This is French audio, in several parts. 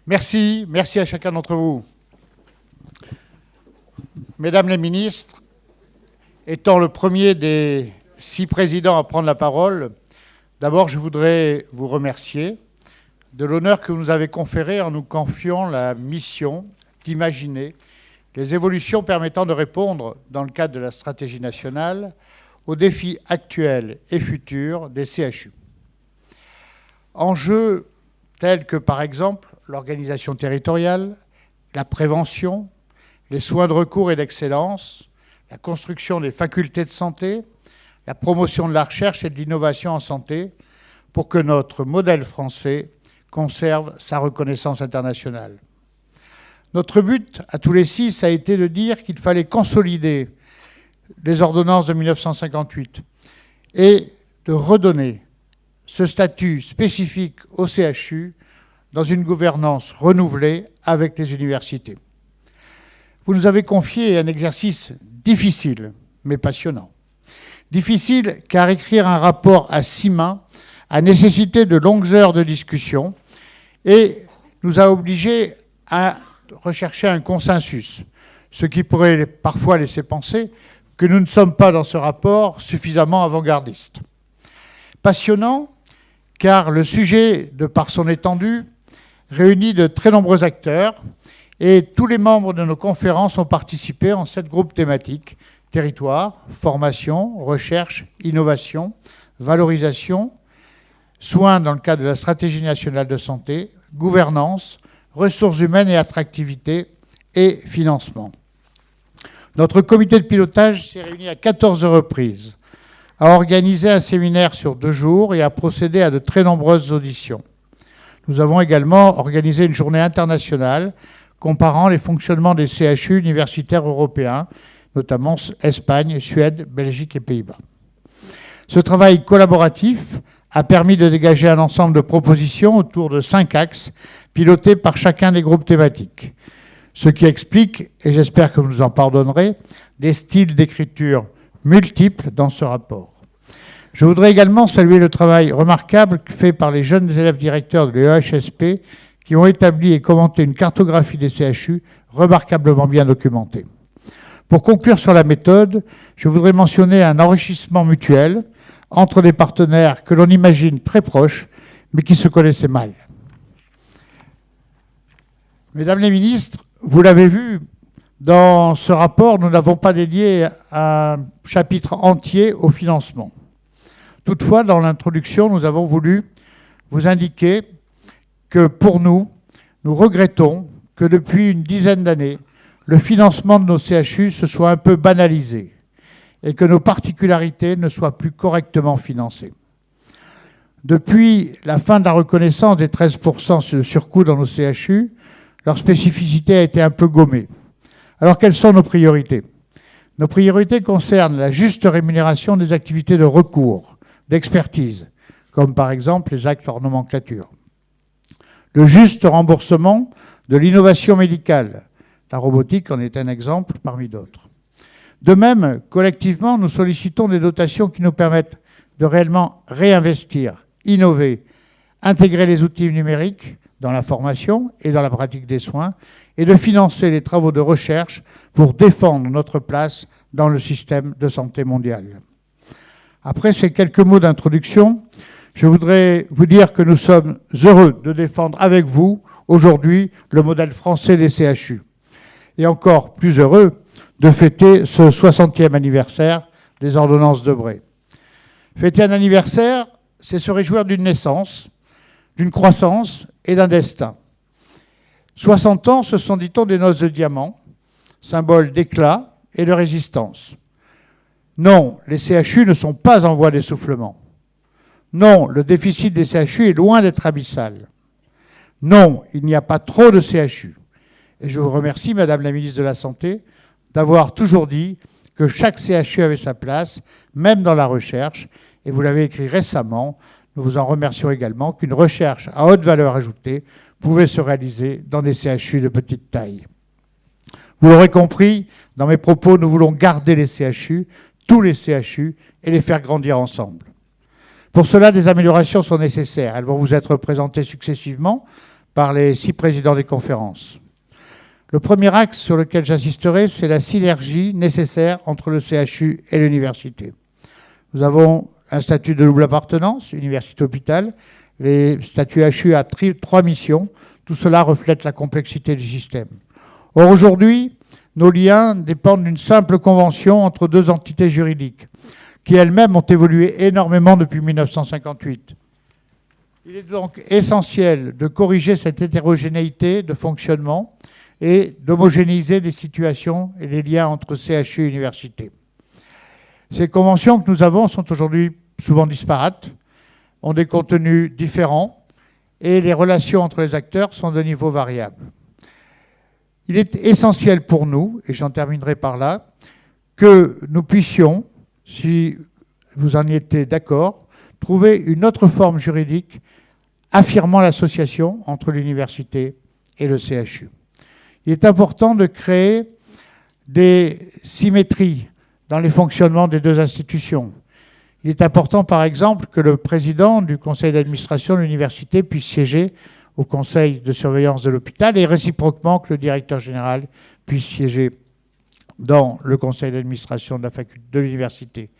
Merci à chacun d'entre vous. Mesdames les ministres, étant le premier des 6 présidents à prendre la parole, d'abord je voudrais vous remercier de l'honneur que vous nous avez conféré en nous confiant la mission d'imaginer les évolutions permettant de répondre, dans le cadre de la stratégie nationale, aux défis actuels et futurs des CHU. Enjeux tels que, par exemple, l'organisation territoriale, la prévention, les soins de recours et d'excellence, la construction des facultés de santé, la promotion de la recherche et de l'innovation en santé, pour que notre modèle français conserve sa reconnaissance internationale. Notre but, à tous les 6, a été de dire qu'il fallait consolider les ordonnances de 1958 et de redonner ce statut spécifique au CHU dans une gouvernance renouvelée avec les universités. Vous nous avez confié un exercice difficile, mais passionnant. Difficile car écrire un rapport à 6 mains a nécessité de longues heures de discussion et nous a obligés à rechercher un consensus, ce qui pourrait parfois laisser penser que nous ne sommes pas dans ce rapport suffisamment avant-gardistes. Passionnant, car le sujet, de par son étendue, réunit de très nombreux acteurs et tous les membres de nos conférences ont participé en 7 groupes thématiques: territoire, formation, recherche, innovation, valorisation, soins dans le cadre de la stratégie nationale de santé, gouvernance, ressources humaines et attractivité et financement. Notre comité de pilotage s'est réuni à 14 reprises, a organisé un séminaire sur 2 jours et a procédé à de très nombreuses auditions. Nous avons également organisé une journée internationale comparant les fonctionnements des CHU universitaires européens, notamment Espagne, Suède, Belgique et Pays-Bas. Ce travail collaboratif a permis de dégager un ensemble de propositions autour de 5 axes pilotés par chacun des groupes thématiques. Ce qui explique, et j'espère que vous nous en pardonnerez, des styles d'écriture multiples dans ce rapport. Je voudrais également saluer le travail remarquable fait par les jeunes élèves directeurs de l'EHSP qui ont établi et commenté une cartographie des CHU remarquablement bien documentée. Pour conclure sur la méthode, je voudrais mentionner un enrichissement mutuel entre des partenaires que l'on imagine très proches, mais qui se connaissaient mal. Mesdames les ministres, vous l'avez vu, dans ce rapport, nous n'avons pas dédié un chapitre entier au financement. Toutefois, dans l'introduction, nous avons voulu vous indiquer que pour nous regrettons que depuis une dizaine d'années, le financement de nos CHU se soit un peu banalisé et que nos particularités ne soient plus correctement financées. Depuis la fin de la reconnaissance des 13% de surcoût dans nos CHU, leur spécificité a été un peu gommée. Alors, quelles sont nos priorités ? Nos priorités concernent la juste rémunération des activités de recours, d'expertise, comme par exemple les actes hors nomenclature. Le juste remboursement de l'innovation médicale. La robotique en est un exemple parmi d'autres. De même, collectivement, nous sollicitons des dotations qui nous permettent de réellement réinvestir, innover, intégrer les outils numériques dans la formation et dans la pratique des soins, et de financer les travaux de recherche pour défendre notre place dans le système de santé mondial. Après ces quelques mots d'introduction, je voudrais vous dire que nous sommes heureux de défendre avec vous aujourd'hui le modèle français des CHU, et encore plus heureux de fêter ce 60e anniversaire des ordonnances Debré. Fêter un anniversaire, c'est se réjouir d'une naissance, d'une croissance et d'un destin. 60 ans, ce sont, dit-on, des noces de diamant, symbole d'éclat et de résistance. Non, les CHU ne sont pas en voie d'essoufflement. Non, le déficit des CHU est loin d'être abyssal. Non, il n'y a pas trop de CHU. Et je vous remercie, Madame la ministre de la Santé, d'avoir toujours dit que chaque CHU avait sa place, même dans la recherche, et vous l'avez écrit récemment. Nous vous en remercions également, qu'une recherche à haute valeur ajoutée pouvait se réaliser dans des CHU de petite taille. Vous l'aurez compris, dans mes propos, nous voulons garder les CHU, tous les CHU, et les faire grandir ensemble. Pour cela, des améliorations sont nécessaires. Elles vont vous être présentées successivement par les 6 présidents des conférences. Le premier axe sur lequel j'insisterai, c'est la synergie nécessaire entre le CHU et l'université. Nous avons un statut de double appartenance, université-hôpital. Les statuts HU a 3 missions. Tout cela reflète la complexité du système. Or, aujourd'hui, nos liens dépendent d'une simple convention entre 2 entités juridiques, qui elles-mêmes ont évolué énormément depuis 1958. Il est donc essentiel de corriger cette hétérogénéité de fonctionnement et d'homogénéiser les situations et les liens entre CHU et université. Ces conventions que nous avons sont aujourd'hui souvent disparates, ont des contenus différents et les relations entre les acteurs sont de niveau variable. Il est essentiel pour nous, et j'en terminerai par là, que nous puissions, si vous en étiez d'accord, trouver une autre forme juridique affirmant l'association entre l'université et le CHU. Il est important de créer des symétries dans les fonctionnements des 2 institutions. Il est important, par exemple, que le président du conseil d'administration de l'université puisse siéger au conseil de surveillance de l'hôpital et réciproquement que le directeur général puisse siéger dans le conseil d'administration de l'université.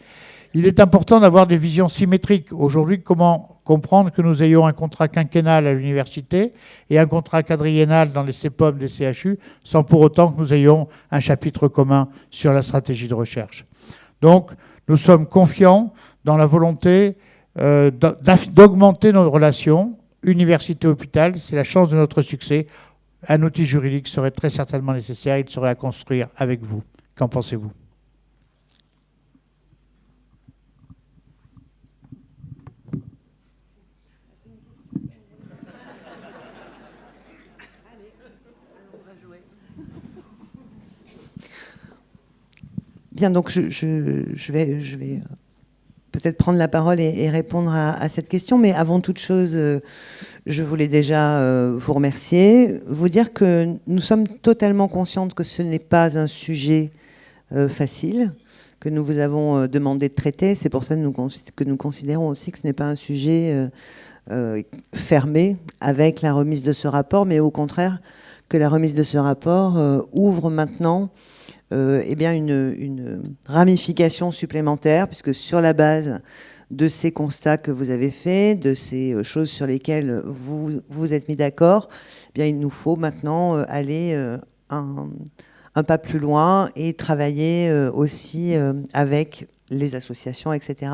Il est important d'avoir des visions symétriques. Aujourd'hui, comment comprendre que nous ayons un contrat quinquennal à l'université et un contrat quadriennal dans les CEPOM des CHU, sans pour autant que nous ayons un chapitre commun sur la stratégie de recherche. Donc, nous sommes confiants dans la volonté d'augmenter nos relations. Université-hôpital, c'est la chance de notre succès. Un outil juridique serait très certainement nécessaire. Il serait à construire avec vous. Qu'en pensez-vous ? Bien, donc je vais peut-être prendre la parole et répondre à cette question, mais avant toute chose, je voulais déjà vous remercier, vous dire que nous sommes totalement conscientes que ce n'est pas un sujet facile, que nous vous avons demandé de traiter. C'est pour ça que nous considérons aussi que ce n'est pas un sujet fermé avec la remise de ce rapport, mais au contraire que la remise de ce rapport ouvre maintenant eh bien une ramification supplémentaire, puisque sur la base de ces constats que vous avez faits, de ces choses sur lesquelles vous vous êtes mis d'accord, eh bien il nous faut maintenant aller un pas plus loin et travailler aussi avec les associations, etc.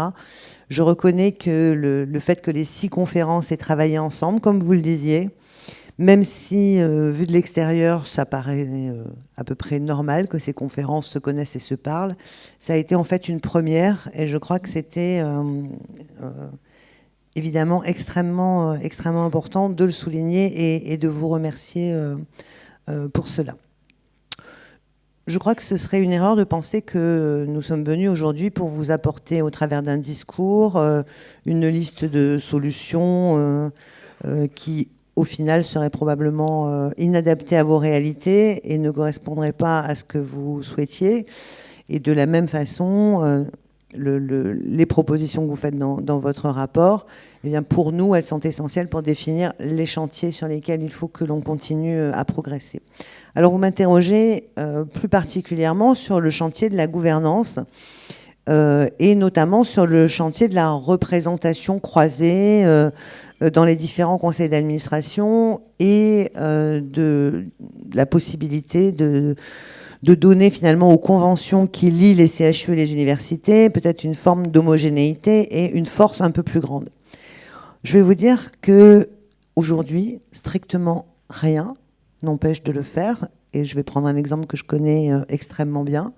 Je reconnais que le fait que les 6 conférences aient travaillé ensemble, comme vous le disiez, même si, vu de l'extérieur, ça paraît à peu près normal que ces conférences se connaissent et se parlent, ça a été en fait une première, et je crois que c'était évidemment extrêmement important de le souligner et de vous remercier pour cela. Je crois que ce serait une erreur de penser que nous sommes venus aujourd'hui pour vous apporter, au travers d'un discours, une liste de solutions qui, au final, serait probablement inadapté à vos réalités et ne correspondrait pas à ce que vous souhaitiez. Et de la même façon, les propositions que vous faites dans votre rapport, eh bien pour nous, elles sont essentielles pour définir les chantiers sur lesquels il faut que l'on continue à progresser. Alors vous m'interrogez plus particulièrement sur le chantier de la gouvernance et notamment sur le chantier de la représentation croisée dans les différents conseils d'administration et de la possibilité de donner finalement aux conventions qui lient les CHU et les universités peut-être une forme d'homogénéité et une force un peu plus grande. Je vais vous dire que aujourd'hui, strictement rien n'empêche de le faire, et je vais prendre un exemple que je connais extrêmement bien.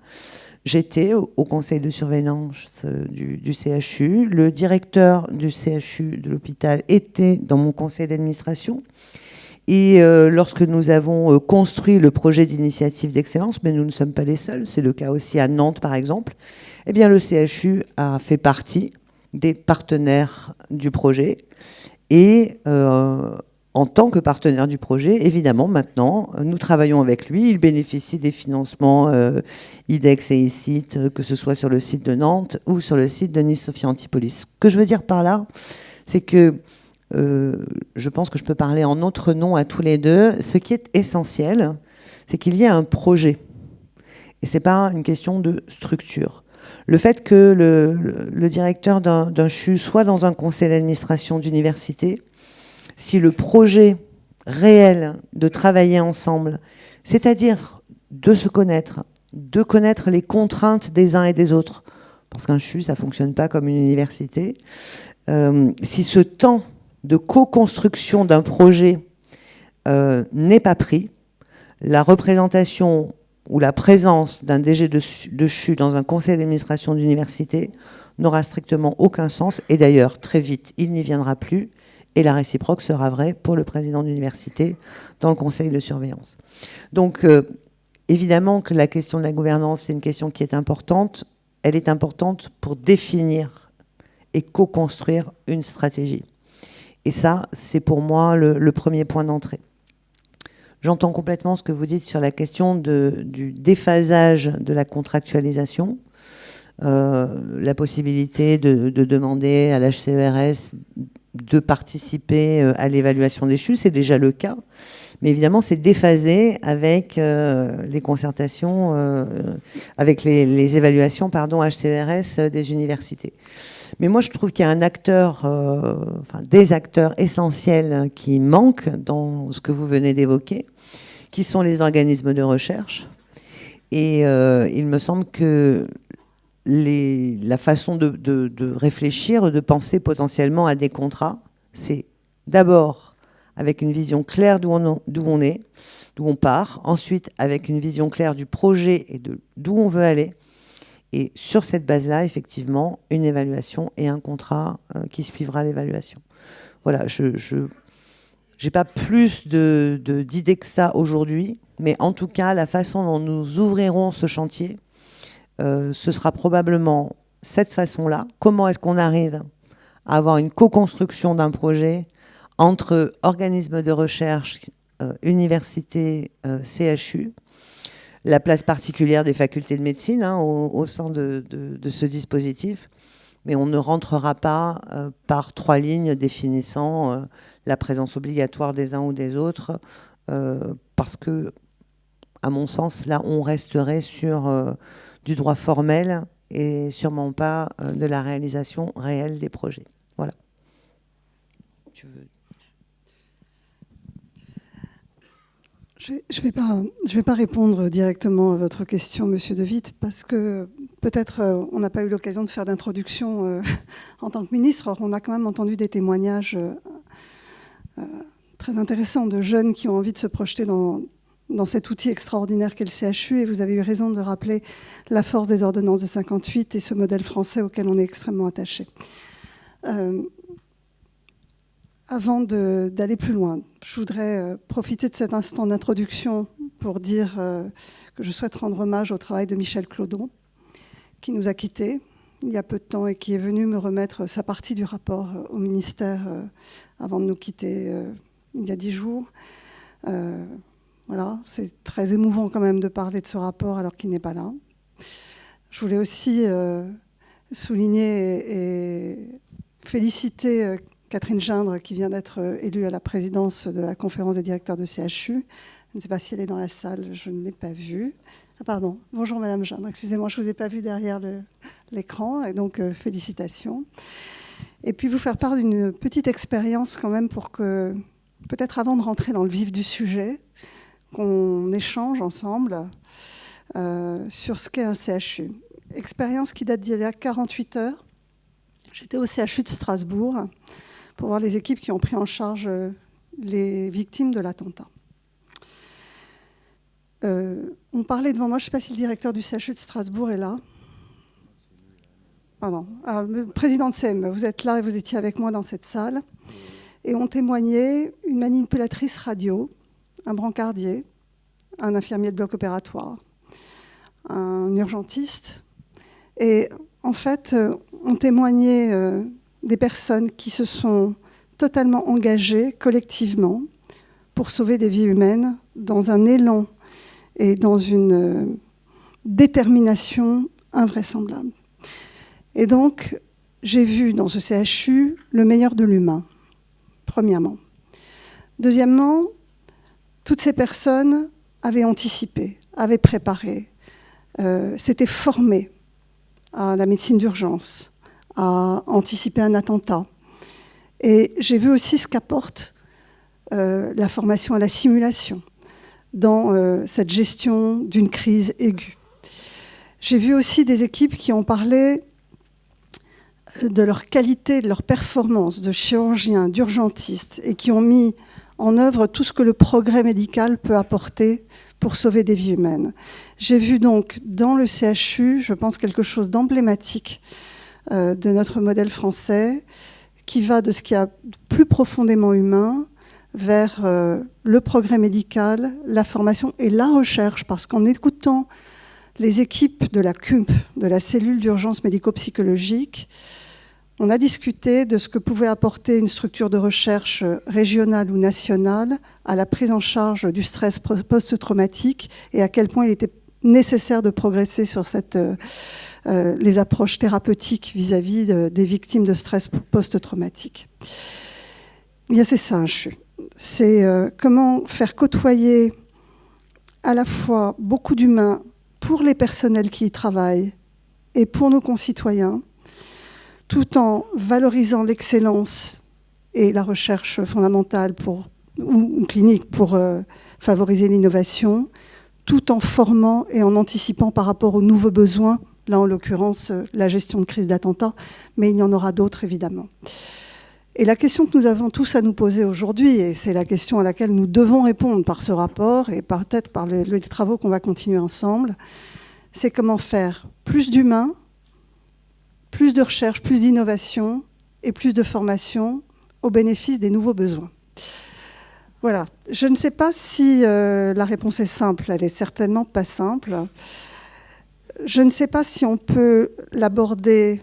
J'étais au conseil de surveillance du CHU. Le directeur du CHU de l'hôpital était dans mon conseil d'administration. Et lorsque nous avons construit le projet d'initiative d'excellence, mais nous ne sommes pas les seuls, c'est le cas aussi à Nantes par exemple, eh bien le CHU a fait partie des partenaires du projet. Et en tant que partenaire du projet, évidemment, maintenant, nous travaillons avec lui. Il bénéficie des financements IDEX et ICIT, que ce soit sur le site de Nantes ou sur le site de Nice Sophia Antipolis. Ce que je veux dire par là, c'est que je pense que je peux parler en notre nom à tous les deux. Ce qui est essentiel, c'est qu'il y ait un projet. Et ce n'est pas une question de structure. Le fait que le directeur d'un CHU soit dans un conseil d'administration d'université, si le projet réel de travailler ensemble, c'est-à-dire de se connaître, de connaître les contraintes des uns et des autres, parce qu'un CHU, ça ne fonctionne pas comme une université, si ce temps de co-construction d'un projet n'est pas pris, la représentation ou la présence d'un DG de CHU dans un conseil d'administration d'université n'aura strictement aucun sens. Et d'ailleurs, très vite, il n'y viendra plus. Et la réciproque sera vraie pour le président d'université dans le conseil de surveillance. Donc, évidemment que la question de la gouvernance, c'est une question qui est importante. Elle est importante pour définir et co-construire une stratégie. Et ça, c'est pour moi le premier point d'entrée. J'entends complètement ce que vous dites sur la question du déphasage de la contractualisation, la possibilité de demander à l'HCERS de participer à l'évaluation des CHU, c'est déjà le cas. Mais évidemment, c'est déphasé avec les concertations, avec les évaluations, HCERS des universités. Mais moi, je trouve qu'il y a un acteur, des acteurs essentiels qui manquent dans ce que vous venez d'évoquer, qui sont les organismes de recherche. Et il me semble que la façon de réfléchir, de penser potentiellement à des contrats, c'est d'abord avec une vision claire d'où on est, d'où on part, ensuite avec une vision claire du projet et d'où on veut aller. Et sur cette base-là, effectivement, une évaluation et un contrat qui suivra l'évaluation. Voilà, je n'ai pas plus d'idées que ça aujourd'hui, mais en tout cas, la façon dont nous ouvrirons ce chantier, ce sera probablement cette façon-là. Comment est-ce qu'on arrive à avoir une co-construction d'un projet entre organismes de recherche, universités, CHU, la place particulière des facultés de médecine au sein de ce dispositif, mais on ne rentrera pas par 3 lignes définissant la présence obligatoire des uns ou des autres, parce que, à mon sens, là, on resterait sur du droit formel et sûrement pas de la réalisation réelle des projets. Voilà. Tu veux... Je vais pas répondre directement à votre question, Monsieur De Witte, parce que peut-être on n'a pas eu l'occasion de faire d'introduction en tant que ministre. Or, on a quand même entendu des témoignages très intéressants de jeunes qui ont envie de se projeter dans cet outil extraordinaire qu'est le CHU. Et vous avez eu raison de rappeler la force des ordonnances de 58 et ce modèle français auquel on est extrêmement attaché. Avant d'aller plus loin, je voudrais profiter de cet instant d'introduction pour dire que je souhaite rendre hommage au travail de Michel Clodon, qui nous a quittés il y a peu de temps et qui est venu me remettre sa partie du rapport au ministère avant de nous quitter il y a 10 jours. Voilà, c'est très émouvant quand même de parler de ce rapport alors qu'il n'est pas là. Je voulais aussi souligner et féliciter Catherine Gindre, qui vient d'être élue à la présidence de la conférence des directeurs de CHU. Je ne sais pas si elle est dans la salle, je ne l'ai pas vue. Ah pardon, bonjour Madame Gindre, excusez-moi, je ne vous ai pas vue derrière l'écran, et donc félicitations. Et puis vous faire part d'une petite expérience quand même pour que, peut-être avant de rentrer dans le vif du sujet, qu'on échange ensemble sur ce qu'est un CHU. Expérience qui date d'il y a 48 heures. J'étais au CHU de Strasbourg pour voir les équipes qui ont pris en charge les victimes de l'attentat. On parlait devant moi, je ne sais pas si le directeur du CHU de Strasbourg est là. Pardon. Le président de CM, vous êtes là et vous étiez avec moi dans cette salle. Et on témoignait une manipulatrice radio, un brancardier, un infirmier de bloc opératoire, un urgentiste. Et en fait, on témoignait des personnes qui se sont totalement engagées collectivement pour sauver des vies humaines dans un élan et dans une détermination invraisemblable. Et donc, j'ai vu dans ce CHU le meilleur de l'humain. premièrement. Deuxièmement, toutes ces personnes avaient anticipé, avaient préparé, s'étaient formées à la médecine d'urgence, à anticiper un attentat. Et j'ai vu aussi ce qu'apporte la formation à la simulation dans cette gestion d'une crise aiguë. J'ai vu aussi des équipes qui ont parlé de leur qualité, de leur performance, de chirurgiens, d'urgentistes, et qui ont mis en œuvre tout ce que le progrès médical peut apporter pour sauver des vies humaines. J'ai vu donc dans le CHU, je pense, quelque chose d'emblématique de notre modèle français, qui va de ce qui est plus profondément humain vers le progrès médical, la formation et la recherche, parce qu'en écoutant les équipes de la CUMP, de la cellule d'urgence médico-psychologique, on a discuté de ce que pouvait apporter une structure de recherche régionale ou nationale à la prise en charge du stress post-traumatique et à quel point il était nécessaire de progresser sur les approches thérapeutiques vis-à-vis des victimes de stress post-traumatique. Bien, c'est ça un CHU. C'est comment faire côtoyer à la fois beaucoup d'humains pour les personnels qui y travaillent et pour nos concitoyens, tout en valorisant l'excellence et la recherche fondamentale ou clinique pour favoriser l'innovation, tout en formant et en anticipant par rapport aux nouveaux besoins, là en l'occurrence la gestion de crise d'attentat, mais il y en aura d'autres évidemment. Et la question que nous avons tous à nous poser aujourd'hui, et c'est la question à laquelle nous devons répondre par ce rapport et peut-être par les travaux qu'on va continuer ensemble, c'est comment faire plus d'humains, plus de recherche, plus d'innovation et plus de formation au bénéfice des nouveaux besoins. Voilà. Je ne sais pas si la réponse est simple. Elle est certainement pas simple. Je ne sais pas si on peut l'aborder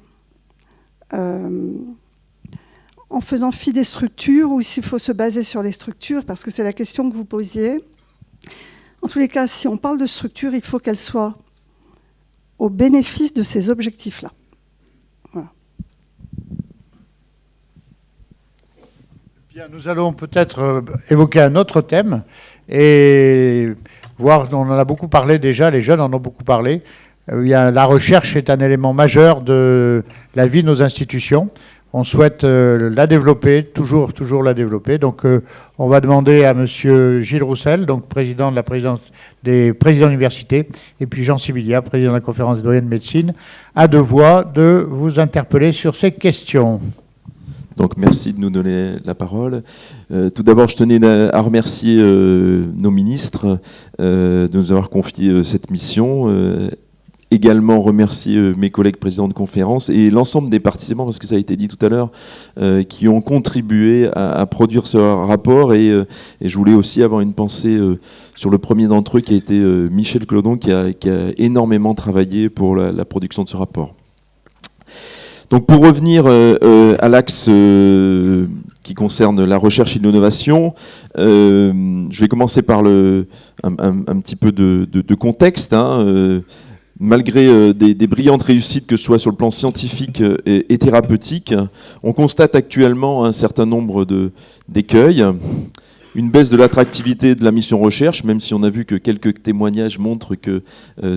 en faisant fi des structures ou s'il faut se baser sur les structures, parce que c'est la question que vous posiez. En tous les cas, si on parle de structure, il faut qu'elle soit au bénéfice de ces objectifs-là. Voilà. Bien, nous allons peut-être évoquer un autre thème et voir, on en a beaucoup parlé déjà, les jeunes en ont beaucoup parlé. La recherche est un élément majeur de la vie de nos institutions. On souhaite la développer, toujours la développer. Donc, on va demander à monsieur Gilles Roussel, donc président de la présidence des présidents d'université, et puis Jean Sibilia, président de la conférence des doyens de médecine, à deux voix de vous interpeller sur ces questions. Donc, merci de nous donner la parole. Tout d'abord, je tenais à remercier nos ministres de nous avoir confié cette mission. Également remercier mes collègues présidents de conférence et l'ensemble des participants, parce que ça a été dit tout à l'heure, qui ont contribué à produire ce rapport. Et je voulais aussi avoir une pensée sur le premier d'entre eux, qui a été Michel Clodon, qui a énormément travaillé pour la production de ce rapport. Donc pour revenir à l'axe qui concerne la recherche et l'innovation, je vais commencer par un petit peu de contexte. Malgré des brillantes réussites, que ce soit sur le plan scientifique et thérapeutique, on constate actuellement un certain nombre d'écueils. Une baisse de l'attractivité de la mission recherche, même si on a vu que quelques témoignages montrent que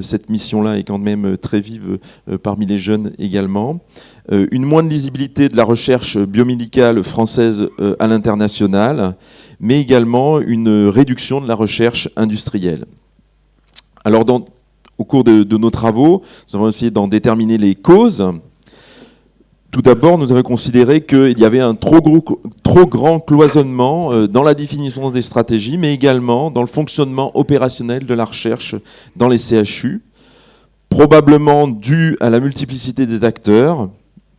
cette mission-là est quand même très vive parmi les jeunes également. Une moindre lisibilité de la recherche biomédicale française à l'international, mais également une réduction de la recherche industrielle. Alors, au cours de nos travaux, nous avons essayé d'en déterminer les causes. Tout d'abord, nous avons considéré qu'il y avait un trop grand cloisonnement dans la définition des stratégies, mais également dans le fonctionnement opérationnel de la recherche dans les CHU, probablement dû à la multiplicité des acteurs,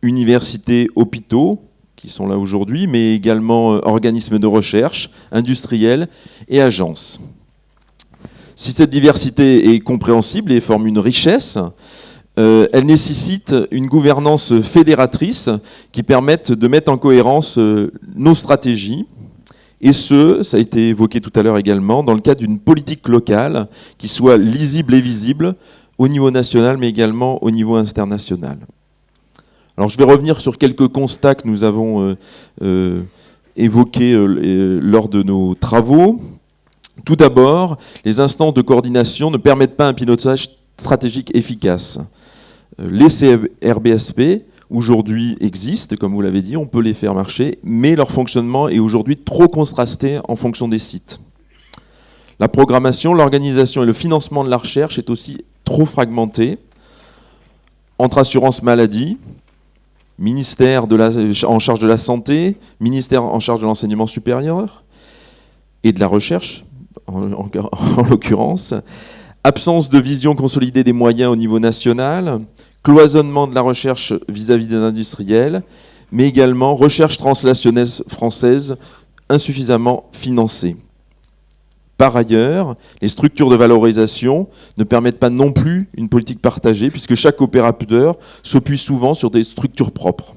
universités, hôpitaux, qui sont là aujourd'hui, mais également organismes de recherche, industriels et agences. Si cette diversité est compréhensible et forme une richesse, elle nécessite une gouvernance fédératrice qui permette de mettre en cohérence nos stratégies, et ça a été évoqué tout à l'heure également, dans le cadre d'une politique locale qui soit lisible et visible au niveau national, mais également au niveau international. Alors je vais revenir sur quelques constats que nous avons évoquées lors de nos travaux. Tout d'abord, les instances de coordination ne permettent pas un pilotage stratégique efficace. Les CRBSP, aujourd'hui, existent, comme vous l'avez dit, on peut les faire marcher, mais leur fonctionnement est aujourd'hui trop contrasté en fonction des sites. La programmation, l'organisation et le financement de la recherche est aussi trop fragmenté entre assurance maladie, ministère en charge de la santé, ministère en charge de l'enseignement supérieur et de la recherche, en l'occurrence, absence de vision consolidée des moyens au niveau national, cloisonnement de la recherche vis-à-vis des industriels, mais également recherche translationnelle française insuffisamment financée. Par ailleurs, les structures de valorisation ne permettent pas non plus une politique partagée, puisque chaque opérateur s'appuie souvent sur des structures propres.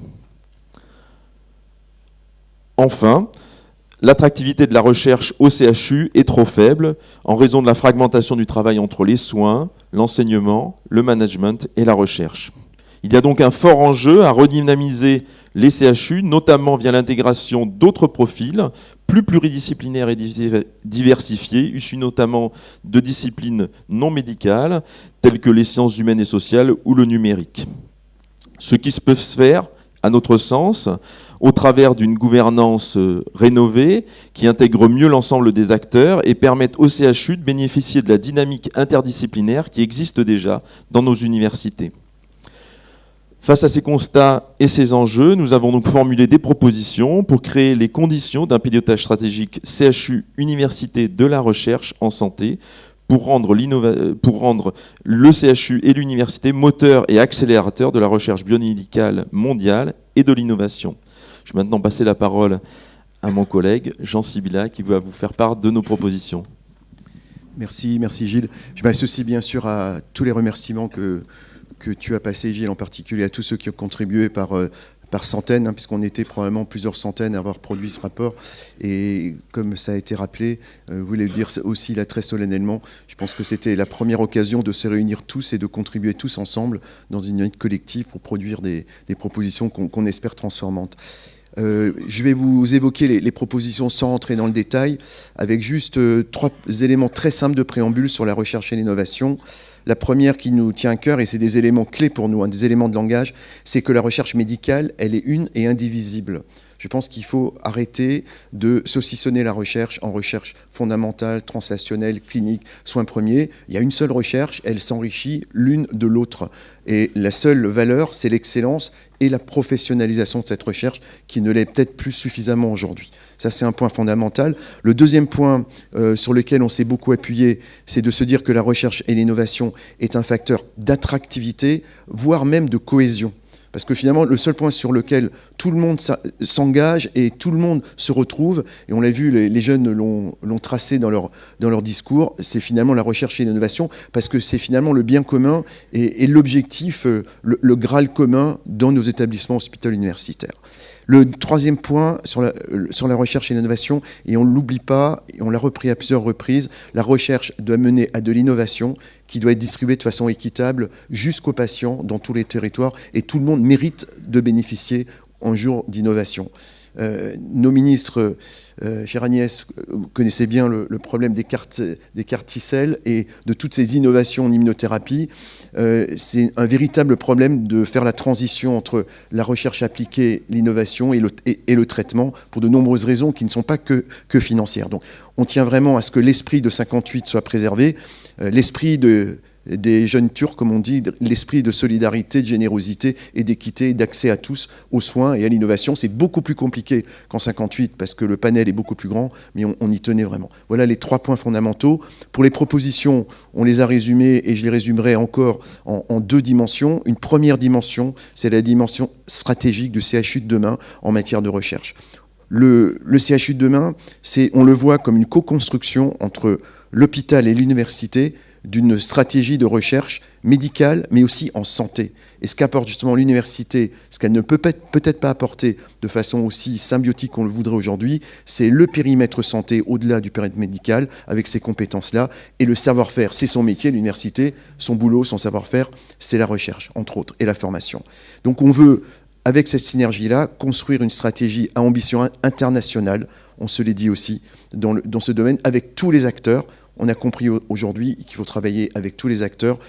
Enfin, l'attractivité de la recherche au CHU est trop faible en raison de la fragmentation du travail entre les soins, l'enseignement, le management et la recherche. Il y a donc un fort enjeu à redynamiser les CHU, notamment via l'intégration d'autres profils plus pluridisciplinaires et diversifiés, issus notamment de disciplines non médicales, telles que les sciences humaines et sociales ou le numérique. Ce qui peut se faire, à notre sens, au travers d'une gouvernance rénovée qui intègre mieux l'ensemble des acteurs et permette au CHU de bénéficier de la dynamique interdisciplinaire qui existe déjà dans nos universités. Face à ces constats et ces enjeux, nous avons donc formulé des propositions pour créer les conditions d'un pilotage stratégique CHU Université de la recherche en santé pour rendre le CHU et l'université moteurs et accélérateurs de la recherche biomédicale mondiale et de l'innovation. Je vais maintenant passer la parole à mon collègue Jean Sibilla qui va vous faire part de nos propositions. Merci Gilles. Je m'associe bien sûr à tous les remerciements que tu as passés, Gilles, en particulier à tous ceux qui ont contribué par centaines, puisqu'on était probablement plusieurs centaines à avoir produit ce rapport. Et comme ça a été rappelé, vous voulez le dire aussi là très solennellement, je pense que c'était la première occasion de se réunir tous et de contribuer tous ensemble dans une unité collective pour produire des propositions qu'on espère transformantes. Je vais vous évoquer les propositions sans entrer dans le détail, avec juste 3 éléments très simples de préambule sur la recherche et l'innovation. La première qui nous tient à cœur, et c'est des éléments clés pour nous, des éléments de langage, c'est que la recherche médicale, elle est une et indivisible. Je pense qu'il faut arrêter de saucissonner la recherche en recherche fondamentale, translationnelle, clinique, soins premiers. Il y a une seule recherche, elle s'enrichit l'une de l'autre. Et la seule valeur, c'est l'excellence et la professionnalisation de cette recherche qui ne l'est peut-être plus suffisamment aujourd'hui. Ça, c'est un point fondamental. Le deuxième point sur lequel on s'est beaucoup appuyé, c'est de se dire que la recherche et l'innovation est un facteur d'attractivité, voire même de cohésion. Parce que finalement, le seul point sur lequel tout le monde s'engage et tout le monde se retrouve, et on l'a vu, les jeunes l'ont tracé dans leur discours, c'est finalement la recherche et l'innovation, parce que c'est finalement le bien commun et l'objectif, le Graal commun dans nos établissements hospitaliers universitaires. Le troisième point sur la recherche et l'innovation, et on ne l'oublie pas, et on l'a repris à plusieurs reprises, la recherche doit mener à de l'innovation qui doit être distribuée de façon équitable jusqu'aux patients dans tous les territoires, et tout le monde mérite de bénéficier un jour d'innovation. Nos ministres, chère Agnès, vous connaissez bien le problème des cartes T-cells et de toutes ces innovations en immunothérapie. C'est un véritable problème de faire la transition entre la recherche appliquée, l'innovation et le traitement pour de nombreuses raisons qui ne sont pas que financières. Donc on tient vraiment à ce que l'esprit de 58 soit préservé, l'esprit des jeunes Turcs, comme on dit, l'esprit de solidarité, de générosité et d'équité, d'accès à tous aux soins et à l'innovation. C'est beaucoup plus compliqué qu'en 58 parce que le panel est beaucoup plus grand, mais on y tenait vraiment. Voilà les 3 points fondamentaux. Pour les propositions, on les a résumées et je les résumerai encore en 2 dimensions. Une première dimension, c'est la dimension stratégique du CHU de demain en matière de recherche. Le CHU de demain, on le voit comme une co-construction entre l'hôpital et l'université d'une stratégie de recherche médicale, mais aussi en santé. Et ce qu'apporte justement l'université, ce qu'elle ne peut peut-être pas apporter de façon aussi symbiotique qu'on le voudrait aujourd'hui, c'est le périmètre santé au-delà du périmètre médical, avec ces compétences-là, et le savoir-faire. C'est son métier, l'université, son boulot, son savoir-faire, c'est la recherche, entre autres, et la formation. Donc on veut avec cette synergie-là, construire une stratégie à ambition internationale, on se l'est dit aussi, dans ce domaine, avec tous les acteurs. On a compris aujourd'hui qu'il faut travailler avec tous les acteurs,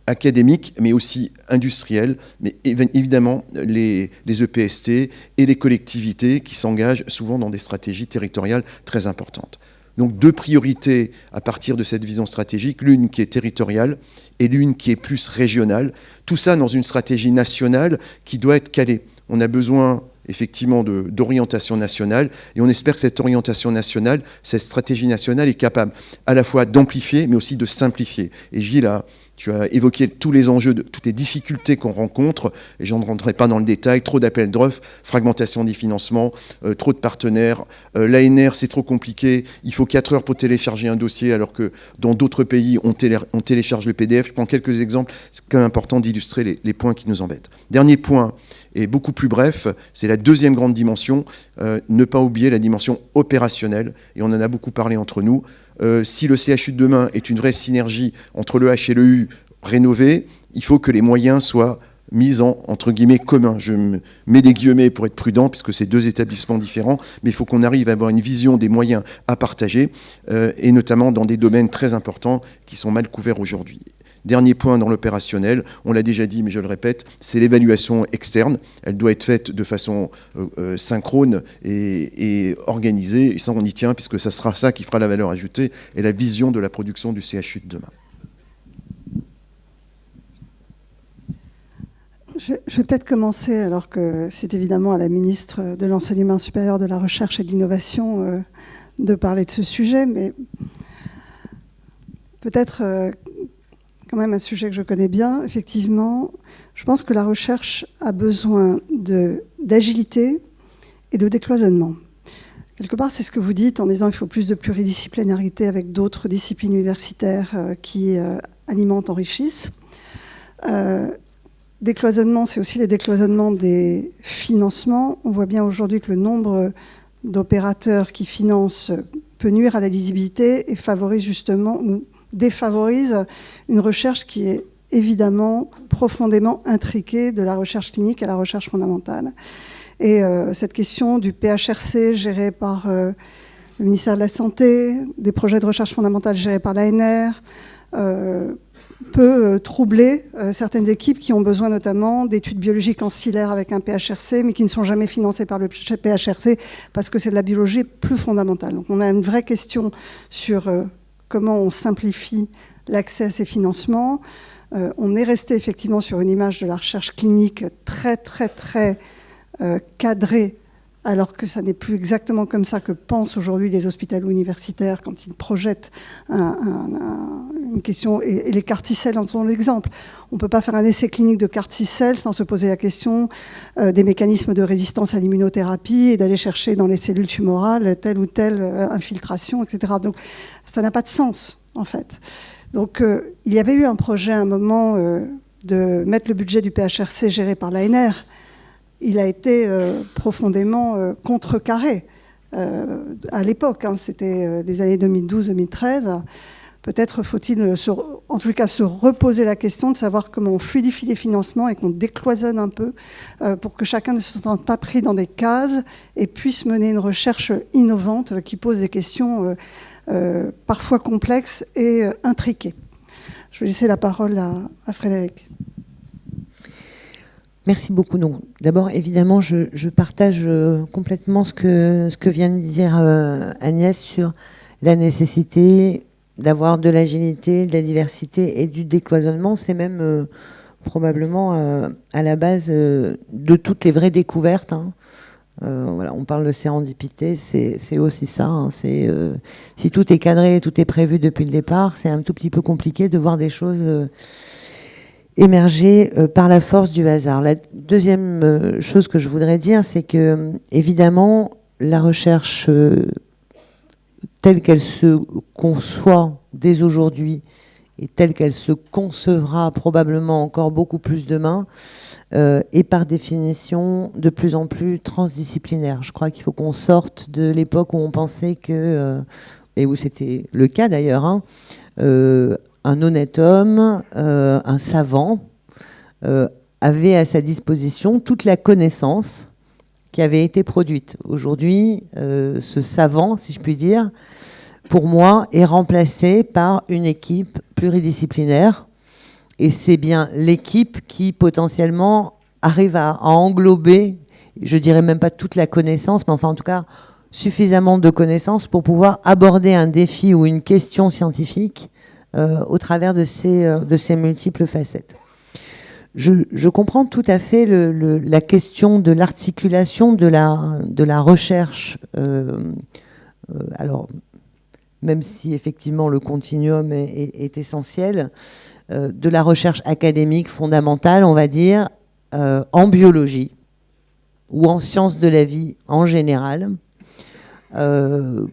académiques, mais aussi industriels, mais évidemment les EPST et les collectivités qui s'engagent souvent dans des stratégies territoriales très importantes. Donc 2 priorités à partir de cette vision stratégique, l'une qui est territoriale et l'une qui est plus régionale. Tout ça dans une stratégie nationale qui doit être calée. On a besoin effectivement d'orientation nationale et on espère que cette orientation nationale, cette stratégie nationale est capable à la fois d'amplifier mais aussi de simplifier. Et Gilles, tu as évoqué tous les enjeux, toutes les difficultés qu'on rencontre, et je ne rentrerai pas dans le détail, trop d'appels d'offres, fragmentation des financements, trop de partenaires, l'ANR c'est trop compliqué, il faut 4 heures pour télécharger un dossier, alors que dans d'autres pays on télécharge le PDF. Je prends quelques exemples, c'est quand même important d'illustrer les points qui nous embêtent. Dernier point, et beaucoup plus bref, c'est la deuxième grande dimension, ne pas oublier la dimension opérationnelle, et on en a beaucoup parlé entre nous. Si le CHU de demain est une vraie synergie entre le H et le U rénové, il faut que les moyens soient mis entre guillemets communs. Je mets des guillemets pour être prudent, puisque c'est 2 établissements différents, mais il faut qu'on arrive à avoir une vision des moyens à partager, et notamment dans des domaines très importants qui sont mal couverts aujourd'hui. Dernier point dans l'opérationnel, on l'a déjà dit, mais je le répète, c'est l'évaluation externe. Elle doit être faite de façon synchrone et organisée. Et ça, on y tient, puisque ça sera ça qui fera la valeur ajoutée et la vision de la production du CHU de demain. Je vais peut-être commencer, alors que c'est évidemment à la ministre de l'Enseignement supérieur, de la Recherche et de l'Innovation de parler de ce sujet, mais peut-être... quand même un sujet que je connais bien. Effectivement, je pense que la recherche a besoin d'agilité et de décloisonnement. Quelque part, c'est ce que vous dites en disant qu'il faut plus de pluridisciplinarité avec d'autres disciplines universitaires qui alimentent, enrichissent. Décloisonnement, c'est aussi le décloisonnement des financements. On voit bien aujourd'hui que le nombre d'opérateurs qui financent peut nuire à la lisibilité et favorise justement... défavorise une recherche qui est évidemment profondément intriquée de la recherche clinique à la recherche fondamentale. Et cette question du PHRC géré par le ministère de la Santé, des projets de recherche fondamentale gérés par l'ANR, peut troubler certaines équipes qui ont besoin notamment d'études biologiques ancillaires avec un PHRC, mais qui ne sont jamais financées par le PHRC parce que c'est de la biologie plus fondamentale. Donc on a une vraie question sur... comment on simplifie l'accès à ces financements. On est resté effectivement sur une image de la recherche clinique très, très, très cadrée, alors que ça n'est plus exactement comme ça que pensent aujourd'hui les hospitalo-universitaires quand ils projettent une question. Et les CAR-T-cells en sont l'exemple. On ne peut pas faire un essai clinique de CAR-T-cells sans se poser la question des mécanismes de résistance à l'immunothérapie et d'aller chercher dans les cellules tumorales telle ou telle infiltration, etc. Donc ça n'a pas de sens, en fait. Donc il y avait eu un projet à un moment de mettre le budget du PHRC géré par l'ANR. Il a été profondément contrecarré à l'époque. C'était les années 2012-2013. Peut-être faut-il, en tout cas, se reposer la question de savoir comment on fluidifie les financements et qu'on décloisonne un peu pour que chacun ne se sente pas pris dans des cases et puisse mener une recherche innovante qui pose des questions parfois complexes et intriquées. Je vais laisser la parole à Frédéric. Merci beaucoup. Donc, d'abord, évidemment, je partage complètement ce que vient de dire Agnès sur la nécessité d'avoir de l'agilité, de la diversité et du décloisonnement. C'est même probablement à la base de toutes les vraies découvertes. Voilà, on parle de sérendipité, c'est aussi ça. Si tout est cadré, tout est prévu depuis le départ, c'est un tout petit peu compliqué de voir des choses émerger par la force du hasard. La deuxième chose que je voudrais dire, c'est que évidemment la recherche telle qu'elle se conçoit dès aujourd'hui et telle qu'elle se concevra probablement encore beaucoup plus demain, est par définition de plus en plus transdisciplinaire. Je crois qu'il faut qu'on sorte de l'époque où on pensait que, et où c'était le cas d'ailleurs, un honnête homme, un savant, avait à sa disposition toute la connaissance qui avait été produite. Aujourd'hui, ce savant, si je puis dire, pour moi, est remplacé par une équipe pluridisciplinaire. Et c'est bien l'équipe qui, potentiellement, arrive à englober, je dirais même pas toute la connaissance, mais enfin, en tout cas, suffisamment de connaissances pour pouvoir aborder un défi ou une question scientifique au travers de ces multiples facettes. Je comprends tout à fait la question de l'articulation de la recherche. Alors, même si effectivement le continuum est essentiel, de la recherche académique fondamentale, on va dire, en biologie ou en sciences de la vie en général,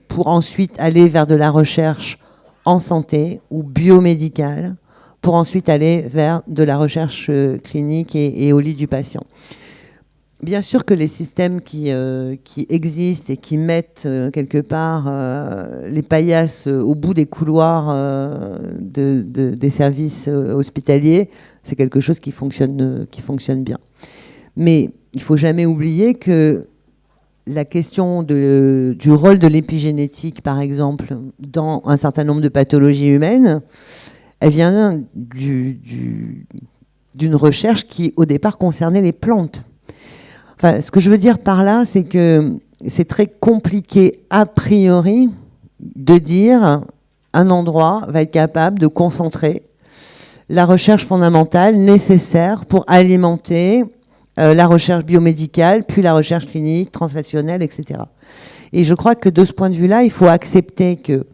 pour ensuite aller vers de la recherche en santé ou biomédicale, pour ensuite aller vers de la recherche clinique et au lit du patient. Bien sûr que les systèmes qui existent et qui mettent quelque part les paillasses au bout des couloirs des services hospitaliers, c'est quelque chose qui fonctionne bien. Mais il ne faut jamais oublier que la question du rôle de l'épigénétique, par exemple, dans un certain nombre de pathologies humaines, elle vient d'une recherche qui, au départ, concernait les plantes. Enfin, ce que je veux dire par là, c'est que c'est très compliqué, a priori, de dire un endroit va être capable de concentrer la recherche fondamentale nécessaire pour alimenter la recherche biomédicale, puis la recherche clinique, translationnelle, etc. Et je crois que de ce point de vue-là, il faut accepter que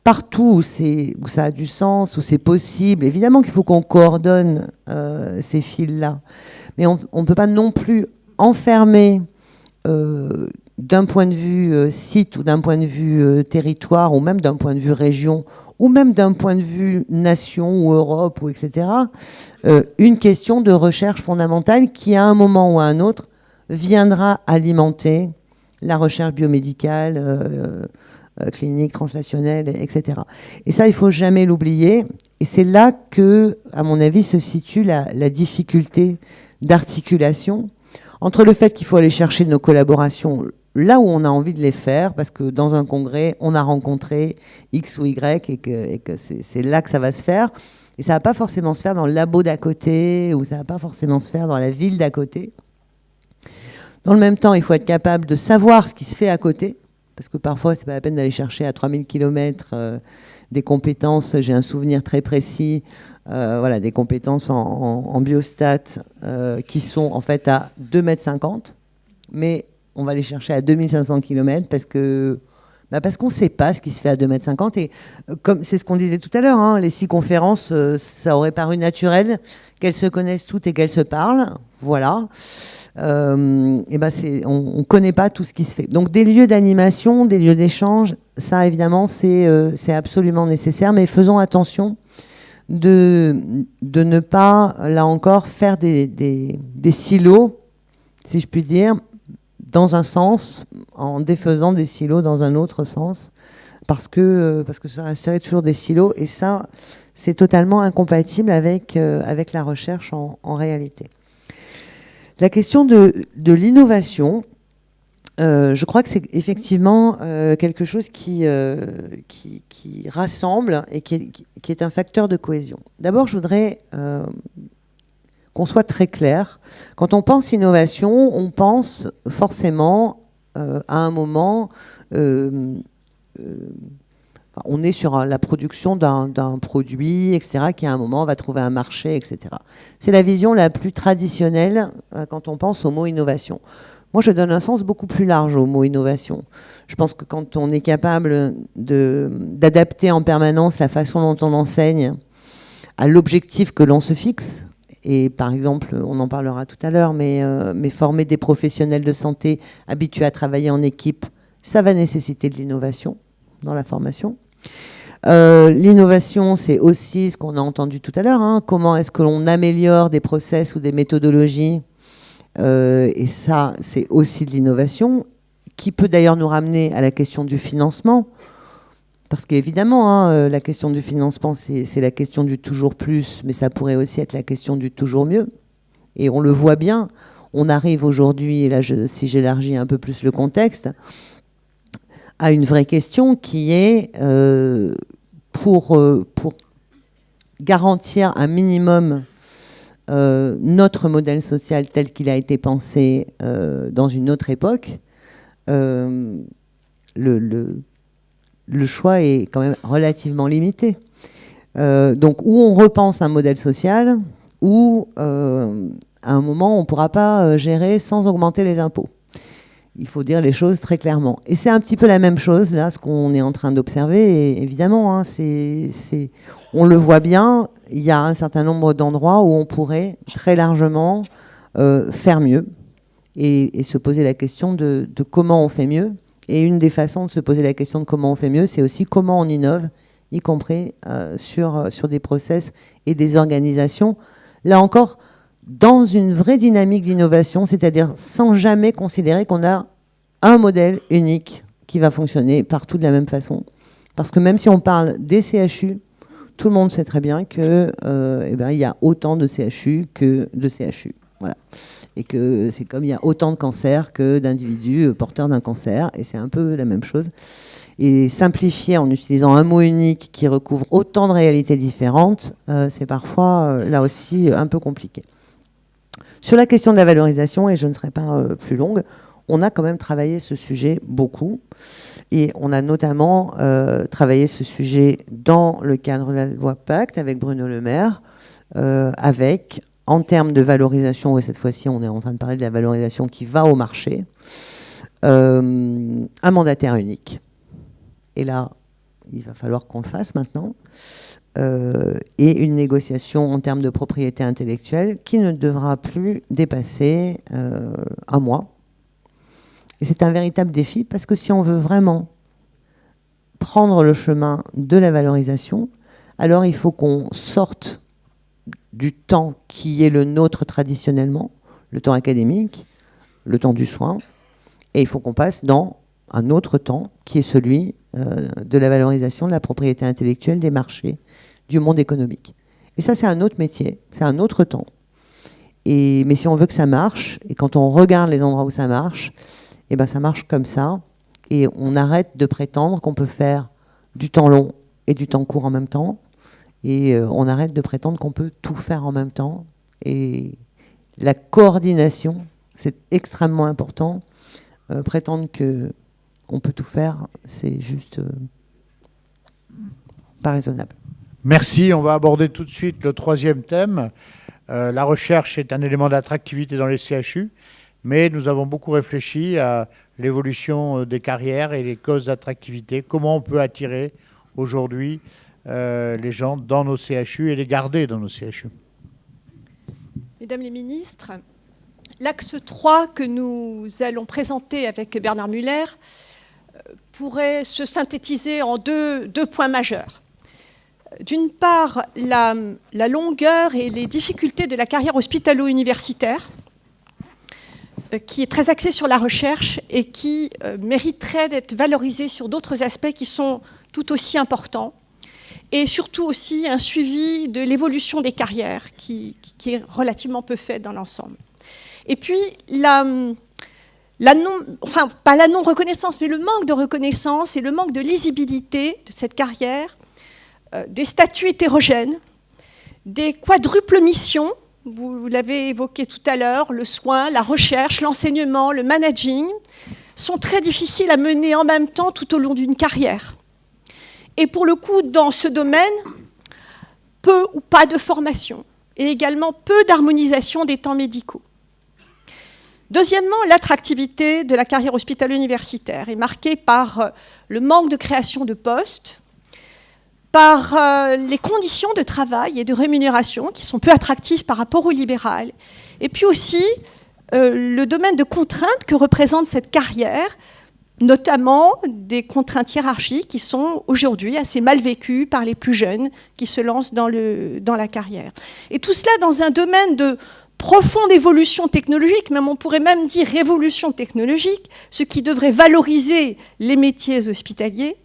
partout où ça a du sens, où c'est possible, évidemment qu'il faut qu'on coordonne ces fils-là, mais on ne peut pas non plus enfermer d'un point de vue site ou d'un point de vue territoire ou même d'un point de vue région ou même d'un point de vue nation ou Europe ou etc. Une question de recherche fondamentale qui à un moment ou à un autre viendra alimenter la recherche biomédicale, clinique, translationnelle, etc. Et ça, il ne faut jamais l'oublier. Et c'est là que, à mon avis, se situe la difficulté d'articulation entre le fait qu'il faut aller chercher nos collaborations là où on a envie de les faire, parce que dans un congrès, on a rencontré X ou Y et que c'est là que ça va se faire. Et ça ne va pas forcément se faire dans le labo d'à côté ou ça ne va pas forcément se faire dans la ville d'à côté. Dans le même temps, il faut être capable de savoir ce qui se fait à côté, parce que parfois, ce n'est pas la peine d'aller chercher à 3000 km des compétences. J'ai un souvenir très précis, des compétences en biostat qui sont en fait à 2,50 m, mais on va les chercher à 2500 km parce qu'on ne sait pas ce qui se fait à 2,50 m. Et comme c'est ce qu'on disait tout à l'heure, hein, les 6 conférences, ça aurait paru naturel qu'elles se connaissent toutes et qu'elles se parlent. Voilà. On ne connaît pas tout ce qui se fait. Donc des lieux d'animation, des lieux d'échange, ça évidemment c'est absolument nécessaire, mais faisons attention de ne pas, là encore, faire des silos, si je puis dire, dans un sens, en défaisant des silos dans un autre sens, parce que ça resterait toujours des silos, et ça, c'est totalement incompatible avec la recherche en réalité. La question de l'innovation, je crois que c'est effectivement quelque chose qui rassemble et qui est un facteur de cohésion. D'abord, je voudrais qu'on soit très clair. Quand on pense innovation, on pense forcément à un moment... on est sur la production d'un produit, etc., qui à un moment va trouver un marché, etc. C'est la vision la plus traditionnelle quand on pense au mot innovation. Moi, je donne un sens beaucoup plus large au mot innovation. Je pense que quand on est capable d'adapter en permanence la façon dont on enseigne à l'objectif que l'on se fixe, et par exemple, on en parlera tout à l'heure, mais former des professionnels de santé habitués à travailler en équipe, ça va nécessiter de l'innovation dans la formation. L'innovation, c'est aussi ce qu'on a entendu tout à l'heure, hein, comment est-ce que l'on améliore des process ou des méthodologies, et ça, c'est aussi de l'innovation, qui peut d'ailleurs nous ramener à la question du financement, parce qu'évidemment, hein, la question du financement, c'est la question du toujours plus, mais ça pourrait aussi être la question du toujours mieux. Et on le voit bien, on arrive aujourd'hui, et là si j'élargis un peu plus le contexte, à une vraie question qui est pour garantir un minimum notre modèle social tel qu'il a été pensé dans une autre époque, le choix est quand même relativement limité. Donc, où on repense un modèle social, ou à un moment, on ne pourra pas gérer sans augmenter les impôts. Il faut dire les choses très clairement. Et c'est un petit peu la même chose, là, ce qu'on est en train d'observer. Et évidemment, hein, on le voit bien, il y a un certain nombre d'endroits où on pourrait très largement faire mieux et se poser la question de comment on fait mieux. Et une des façons de se poser la question de comment on fait mieux, c'est aussi comment on innove, y compris sur des process et des organisations. Là encore, dans une vraie dynamique d'innovation, c'est-à-dire sans jamais considérer qu'on a un modèle unique qui va fonctionner partout de la même façon. Parce que même si on parle des CHU, tout le monde sait très bien que il y a autant de CHU que de CHU. Voilà. Et que c'est comme il y a autant de cancers que d'individus porteurs d'un cancer, et c'est un peu la même chose. Et simplifier en utilisant un mot unique qui recouvre autant de réalités différentes, c'est parfois, là aussi, un peu compliqué. Sur la question de la valorisation, et je ne serai pas plus longue, on a quand même travaillé ce sujet beaucoup. Et on a notamment travaillé ce sujet dans le cadre de la loi Pacte avec Bruno Le Maire, avec, en termes de valorisation, et cette fois-ci on est en train de parler de la valorisation qui va au marché, un mandataire unique. Et là, il va falloir qu'on le fasse maintenant. Et une négociation en termes de propriété intellectuelle qui ne devra plus dépasser un mois. Et c'est un véritable défi, parce que si on veut vraiment prendre le chemin de la valorisation, alors il faut qu'on sorte du temps qui est le nôtre traditionnellement, le temps académique, le temps du soin, et il faut qu'on passe dans un autre temps qui est celui de la valorisation de la propriété intellectuelle des marchés, du monde économique. Et ça, c'est un autre métier, c'est un autre temps. Mais si on veut que ça marche, et quand on regarde les endroits où ça marche, eh ben ça marche comme ça, et on arrête de prétendre qu'on peut faire du temps long et du temps court en même temps, et on arrête de prétendre qu'on peut tout faire en même temps. Et la coordination, c'est extrêmement important. Prétendre qu'on peut tout faire, c'est juste pas raisonnable. Merci. On va aborder tout de suite le troisième thème. La recherche est un élément d'attractivité dans les CHU, mais nous avons beaucoup réfléchi à l'évolution des carrières et les causes d'attractivité. Comment on peut attirer aujourd'hui les gens dans nos CHU et les garder dans nos CHU. Mesdames les ministres, l'axe 3 que nous allons présenter avec Bernard Müller pourrait se synthétiser en deux points majeurs. D'une part, la longueur et les difficultés de la carrière hospitalo-universitaire, qui est très axée sur la recherche et qui mériterait d'être valorisée sur d'autres aspects qui sont tout aussi importants. Et surtout aussi un suivi de l'évolution des carrières qui est relativement peu fait dans l'ensemble. Et puis, pas la non-reconnaissance, mais le manque de reconnaissance et le manque de lisibilité de cette carrière, des statuts hétérogènes, des quadruples missions, vous l'avez évoqué tout à l'heure, le soin, la recherche, l'enseignement, le managing, sont très difficiles à mener en même temps tout au long d'une carrière. Et pour le coup, dans ce domaine, peu ou pas de formation, et également peu d'harmonisation des temps médicaux. Deuxièmement, l'attractivité de la carrière hospitalo-universitaire est marquée par le manque de création de postes, par les conditions de travail et de rémunération qui sont peu attractives par rapport au libéral, et puis aussi le domaine de contraintes que représente cette carrière, notamment des contraintes hiérarchiques qui sont aujourd'hui assez mal vécues par les plus jeunes qui se lancent dans la carrière. Et tout cela dans un domaine de profonde évolution technologique, même on pourrait même dire révolution technologique, ce qui devrait valoriser les métiers hospitaliers,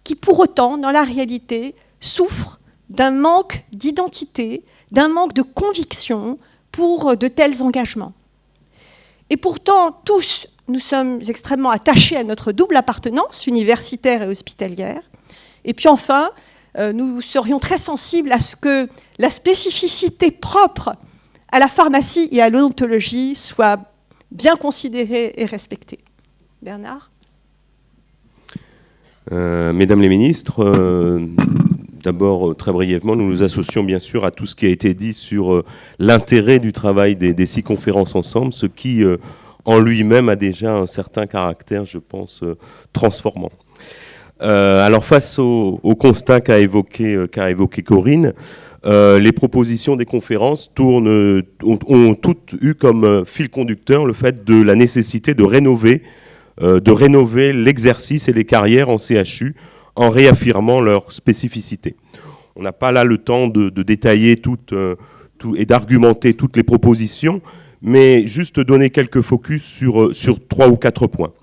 qui pour autant, dans la réalité, souffrent d'un manque d'identité, d'un manque de conviction pour de tels engagements. Et pourtant, tous, nous sommes extrêmement attachés à notre double appartenance, universitaire et hospitalière. Et puis enfin, nous serions très sensibles à ce que la spécificité propre à la pharmacie et à l'odontologie soit bien considérée et respectée. Bernard ? Mesdames les ministres, d'abord, très brièvement, nous nous associons bien sûr à tout ce qui a été dit sur l'intérêt du travail des 6 conférences ensemble, ce qui, en lui-même, a déjà un certain caractère, je pense, transformant. Alors, face au constat qu'a évoqué Corinne, les propositions des conférences ont toutes eu comme fil conducteur le fait de la nécessité de rénover l'exercice et les carrières en CHU en réaffirmant leurs spécificités. On n'a pas là le temps de détailler et d'argumenter toutes les propositions, mais juste donner quelques focus sur 3 ou 4 points.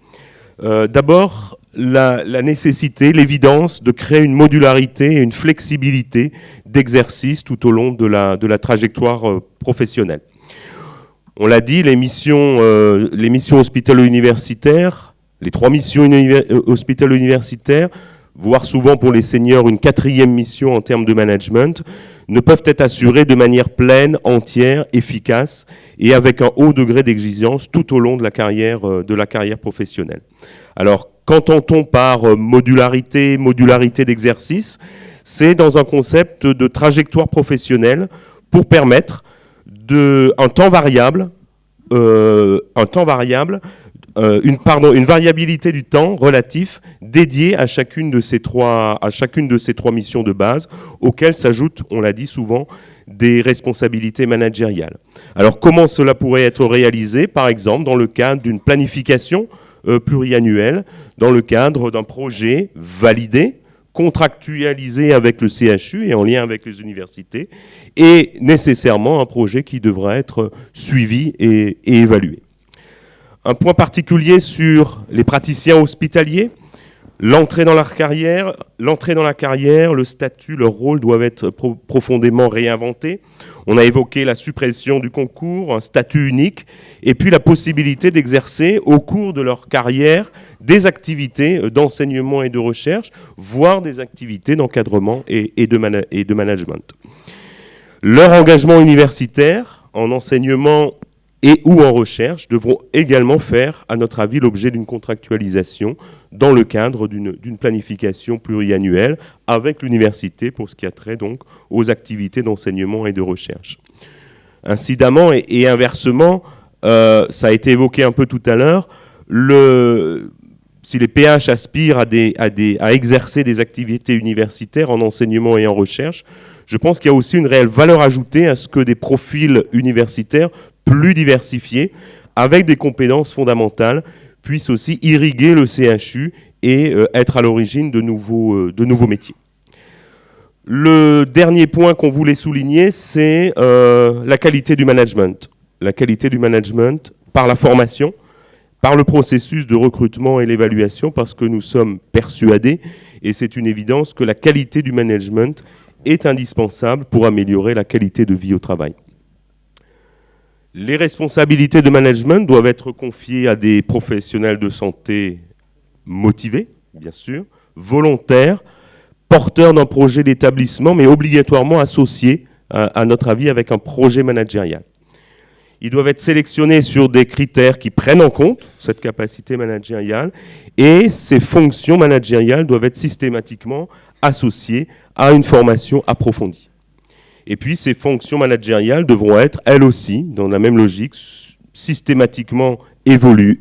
D'abord, la nécessité, l'évidence de créer une modularité et une flexibilité d'exercice tout au long de la trajectoire professionnelle. On l'a dit, les missions hospitalo-universitaires, les 3 missions hospitalo-universitaires, voire souvent pour les seniors une 4e mission en termes de management, ne peuvent être assurées de manière pleine, entière, efficace et avec un haut degré d'exigence tout au long de la carrière professionnelle. Alors, qu'entend-on par modularité d'exercice ? C'est dans un concept de trajectoire professionnelle pour permettre un temps variable, une variabilité du temps relatif dédié à chacune de ces 3 missions de base, auxquelles s'ajoutent, on l'a dit souvent, des responsabilités managériales. Alors comment cela pourrait être réalisé ? Par exemple, dans le cadre d'une planification pluriannuelle, dans le cadre d'un projet validé, contractualisé avec le CHU et en lien avec les universités, et nécessairement un projet qui devra être suivi et évalué. Un point particulier sur les praticiens hospitaliers, l'entrée dans la carrière, le statut, leur rôle doivent être profondément réinventés. On a évoqué la suppression du concours, un statut unique, et puis la possibilité d'exercer au cours de leur carrière des activités d'enseignement et de recherche, voire des activités d'encadrement et de management. Leur engagement universitaire en enseignement et ou en recherche devront également faire, à notre avis, l'objet d'une contractualisation dans le cadre d'une planification pluriannuelle avec l'université pour ce qui a trait donc aux activités d'enseignement et de recherche. Incidemment et inversement, ça a été évoqué un peu tout à l'heure, si les PH aspirent à exercer des activités universitaires en enseignement et en recherche, je pense qu'il y a aussi une réelle valeur ajoutée à ce que des profils universitaires plus diversifiés, avec des compétences fondamentales, puissent aussi irriguer le CHU et être à l'origine de nouveaux métiers. Le dernier point qu'on voulait souligner, c'est la qualité du management. La qualité du management par la formation, par le processus de recrutement et l'évaluation, parce que nous sommes persuadés, et c'est une évidence, que la qualité du management est indispensable pour améliorer la qualité de vie au travail. Les responsabilités de management doivent être confiées à des professionnels de santé motivés, bien sûr, volontaires, porteurs d'un projet d'établissement, mais obligatoirement associés, à notre avis, avec un projet managérial. Ils doivent être sélectionnés sur des critères qui prennent en compte cette capacité managériale, et ces fonctions managériales doivent être systématiquement associées à une formation approfondie. Et puis, ces fonctions managériales devront être, elles aussi, dans la même logique, systématiquement évaluées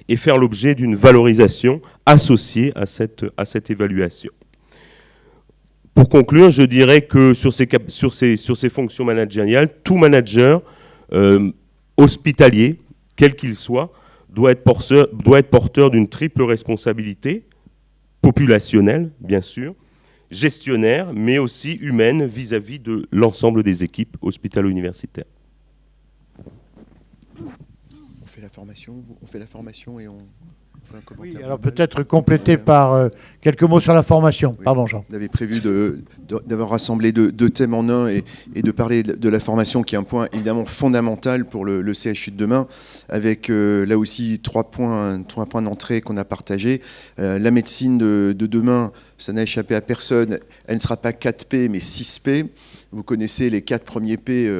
et faire l'objet d'une valorisation associée à cette évaluation. Pour conclure, je dirais que sur ces fonctions managériales, tout manager hospitalier, quel qu'il soit, doit être porteur d'une triple responsabilité, populationnelle, bien sûr, gestionnaire, mais aussi humaine vis-à-vis de l'ensemble des équipes hospitalo-universitaires. On fait la formation et on... faire un commentaire. Oui, alors peut-être compléter par quelques mots sur la formation. Oui. Pardon, Jean. On avait prévu d'avoir rassemblé deux thèmes en un et de parler de la formation, qui est un point évidemment fondamental pour le CHU de demain, avec là aussi trois points d'entrée qu'on a partagés. La médecine de demain, ça n'a échappé à personne, elle ne sera pas 4P mais 6P. Vous connaissez les 4 premiers P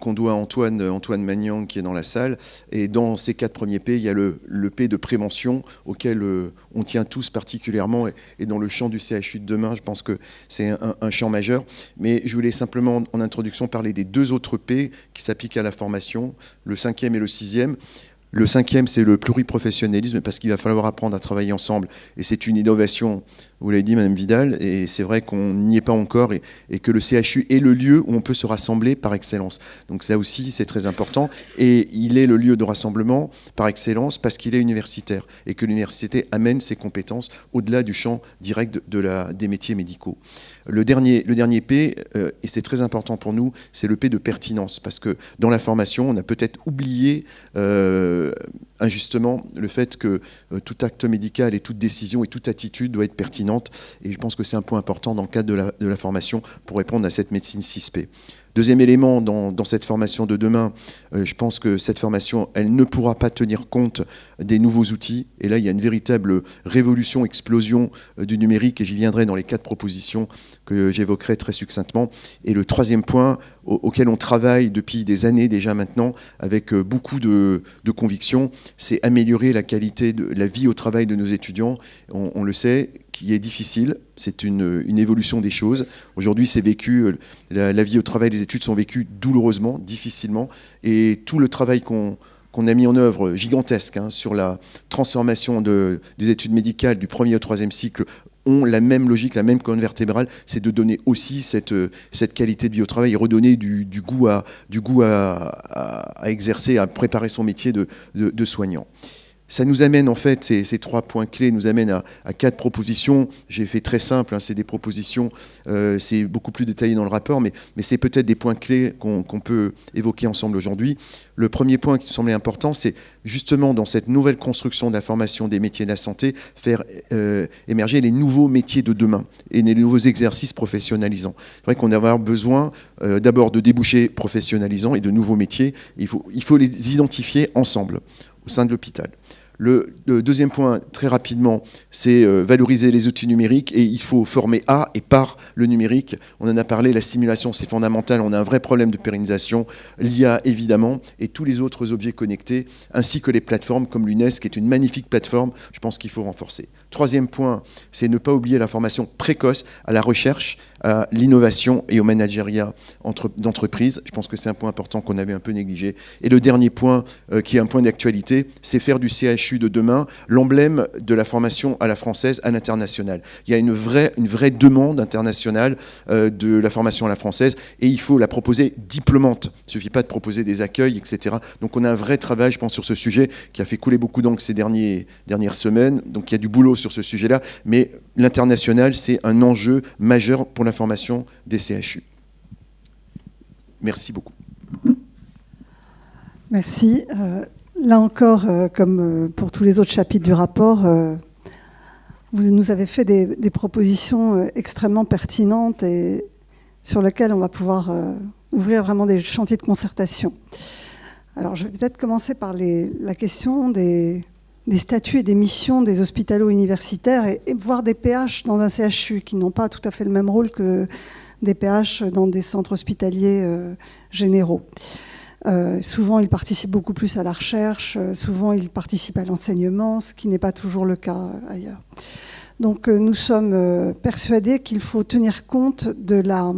qu'on doit à Antoine Magnan qui est dans la salle. Et dans ces 4 premiers P, il y a le P de prévention auquel on tient tous particulièrement. Et dans le champ du CHU de demain, je pense que c'est un champ majeur. Mais je voulais simplement en introduction parler des 2 autres P qui s'appliquent à la formation, le 5e et le 6e. Le 5e, c'est le pluriprofessionnalisme, parce qu'il va falloir apprendre à travailler ensemble. Et c'est une innovation, vous l'avez dit, Madame Vidal, et c'est vrai qu'on n'y est pas encore, et que le CHU est le lieu où on peut se rassembler par excellence. Donc ça aussi, c'est très important. Et il est le lieu de rassemblement par excellence parce qu'il est universitaire, et que l'université amène ses compétences au-delà du champ direct des métiers médicaux. Le dernier P, et c'est très important pour nous, c'est le P de pertinence, parce que dans la formation, on a peut-être oublié injustement le fait que tout acte médical et toute décision et toute attitude doit être pertinente, et je pense que c'est un point important dans le cadre de la formation pour répondre à cette médecine 6P. Deuxième élément dans cette formation de demain, je pense que cette formation, elle ne pourra pas tenir compte des nouveaux outils. Et là, il y a une véritable révolution, explosion du numérique, et j'y viendrai dans les 4 propositions que j'évoquerai très succinctement. Et le troisième point auquel on travaille depuis des années déjà maintenant, avec beaucoup de conviction, c'est améliorer la qualité de la vie au travail de nos étudiants. On le sait, qui est difficile, c'est une évolution des choses. Aujourd'hui, c'est vécu, la vie au travail des études sont vécues douloureusement, difficilement, et tout le travail qu'on a mis en œuvre, gigantesque, sur la transformation des études médicales du 1er au 3e cycle, ont la même logique, la même colonne vertébrale, c'est de donner aussi cette qualité de vie au travail et redonner du goût à exercer, à préparer son métier de soignant. Ça nous amène, en fait, ces 3 points clés nous amènent à 4 propositions. J'ai fait très simple, c'est des propositions, c'est beaucoup plus détaillé dans le rapport, mais c'est peut-être des points clés qu'on peut évoquer ensemble aujourd'hui. Le premier point qui me semblait important, c'est justement dans cette nouvelle construction de la formation des métiers de la santé, faire émerger les nouveaux métiers de demain et les nouveaux exercices professionnalisants. C'est vrai qu'on va avoir besoin d'abord de débouchés professionnalisants et de nouveaux métiers. Il faut les identifier ensemble au sein de l'hôpital. Le deuxième point, très rapidement, c'est valoriser les outils numériques, et il faut former à et par le numérique. On en a parlé, la simulation, c'est fondamental. On a un vrai problème de pérennisation. L'IA, évidemment, et tous les autres objets connectés, ainsi que les plateformes comme l'UNES, qui est une magnifique plateforme, je pense qu'il faut renforcer. Troisième point, c'est ne pas oublier la formation précoce à la recherche, à l'innovation et au managériat d'entreprise. Je pense que c'est un point important qu'on avait un peu négligé. Et le dernier point, qui est un point d'actualité, c'est faire du CHU de demain l'emblème de la formation à la française, à l'international. Il y a une vraie demande internationale de la formation à la française, et il faut la proposer diplômante. Il ne suffit pas de proposer des accueils, etc. Donc on a un vrai travail, je pense, sur ce sujet qui a fait couler beaucoup d'encre ces dernières semaines. Donc il y a du boulot sur ce sujet-là, mais l'international, c'est un enjeu majeur pour la formation des CHU. Merci beaucoup. Merci. Là encore, comme pour tous les autres chapitres du rapport, vous nous avez fait des propositions extrêmement pertinentes et sur lesquelles on va pouvoir ouvrir vraiment des chantiers de concertation. Alors, je vais peut-être commencer par la question des statuts et des missions des hospitalo-universitaires et voire des PH dans un CHU qui n'ont pas tout à fait le même rôle que des PH dans des centres hospitaliers généraux. Souvent, ils participent beaucoup plus à la recherche, souvent, ils participent à l'enseignement, ce qui n'est pas toujours le cas ailleurs. Donc, nous sommes persuadés qu'il faut tenir compte de la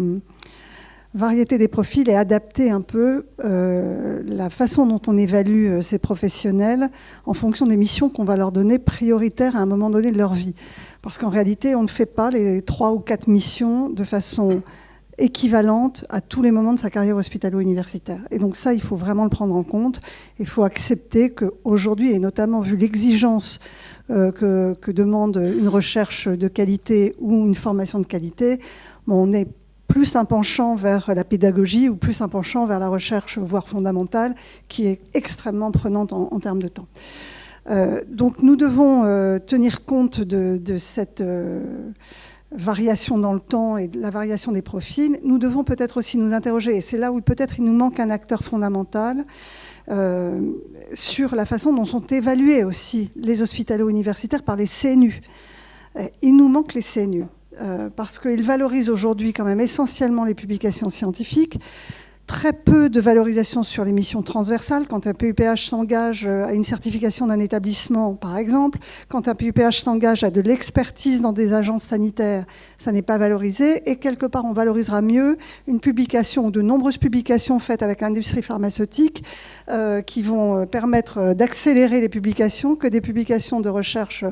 variété des profils et adapter un peu la façon dont on évalue ces professionnels en fonction des missions qu'on va leur donner prioritaires à un moment donné de leur vie. Parce qu'en réalité, on ne fait pas les 3 ou 4 missions de façon équivalente à tous les moments de sa carrière hospitalo-universitaire. Et donc ça, il faut vraiment le prendre en compte. Il faut accepter qu'aujourd'hui, et notamment vu l'exigence que demande une recherche de qualité ou une formation de qualité, on est plus un penchant vers la pédagogie ou plus un penchant vers la recherche, voire fondamentale, qui est extrêmement prenante en termes de temps. Donc nous devons tenir compte de cette variation dans le temps et de la variation des profils. Nous devons peut-être aussi nous interroger, et c'est là où peut-être il nous manque un acteur fondamental, sur la façon dont sont évalués aussi les hospitalo-universitaires par les CNU. Il nous manque les CNU, parce qu'ils valorisent aujourd'hui quand même essentiellement les publications scientifiques, très peu de valorisation sur les missions transversales. Quand un PUPH s'engage à une certification d'un établissement, par exemple, quand un PUPH s'engage à de l'expertise dans des agences sanitaires, ça n'est pas valorisé. Et quelque part, on valorisera mieux une publication ou de nombreuses publications faites avec l'industrie pharmaceutique qui vont permettre d'accélérer les publications que des publications de recherche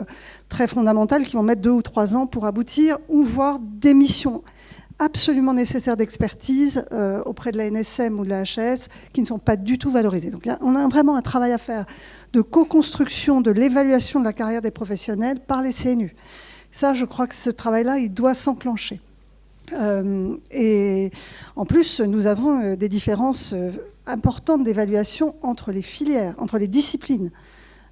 très fondamentales qui vont mettre 2 ou 3 ans pour aboutir ou voir des missions absolument nécessaires d'expertise auprès de la NSM ou de la HAS qui ne sont pas du tout valorisées. Donc on a vraiment un travail à faire de co-construction de l'évaluation de la carrière des professionnels par les CNU. Ça, je crois que ce travail-là, il doit s'enclencher. Et en plus, nous avons des différences importantes d'évaluation entre les filières, entre les disciplines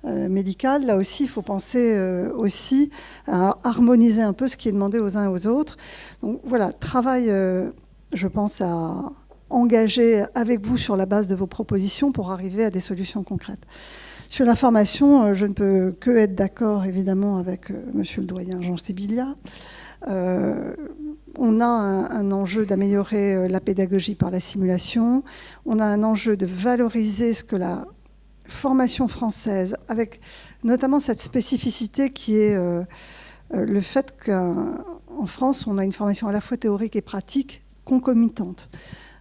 médicales. Là aussi, il faut penser aussi à harmoniser un peu ce qui est demandé aux uns et aux autres. Donc voilà, travail, je pense, à engager avec vous sur la base de vos propositions pour arriver à des solutions concrètes. Sur l'information, je ne peux que être d'accord, évidemment, avec monsieur le doyen Jean Sibilla. On a un enjeu d'améliorer la pédagogie par la simulation. On a un enjeu de valoriser ce que la formation française, avec notamment cette spécificité qui est le fait qu'en France, on a une formation à la fois théorique et pratique concomitante.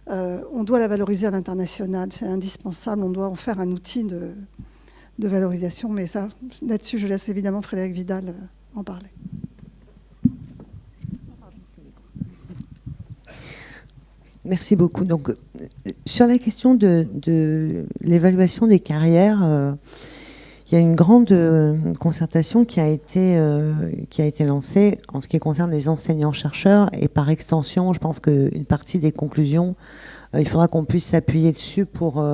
On doit la valoriser à l'international, c'est indispensable, on doit en faire un outil de valorisation, mais ça, là-dessus, je laisse évidemment Frédéric Vidal en parler. Merci beaucoup. Donc, sur la question de l'évaluation des carrières, il y a une grande concertation qui a été lancée en ce qui concerne les enseignants-chercheurs, et par extension, je pense qu'une partie des conclusions, il faudra qu'on puisse s'appuyer dessus pour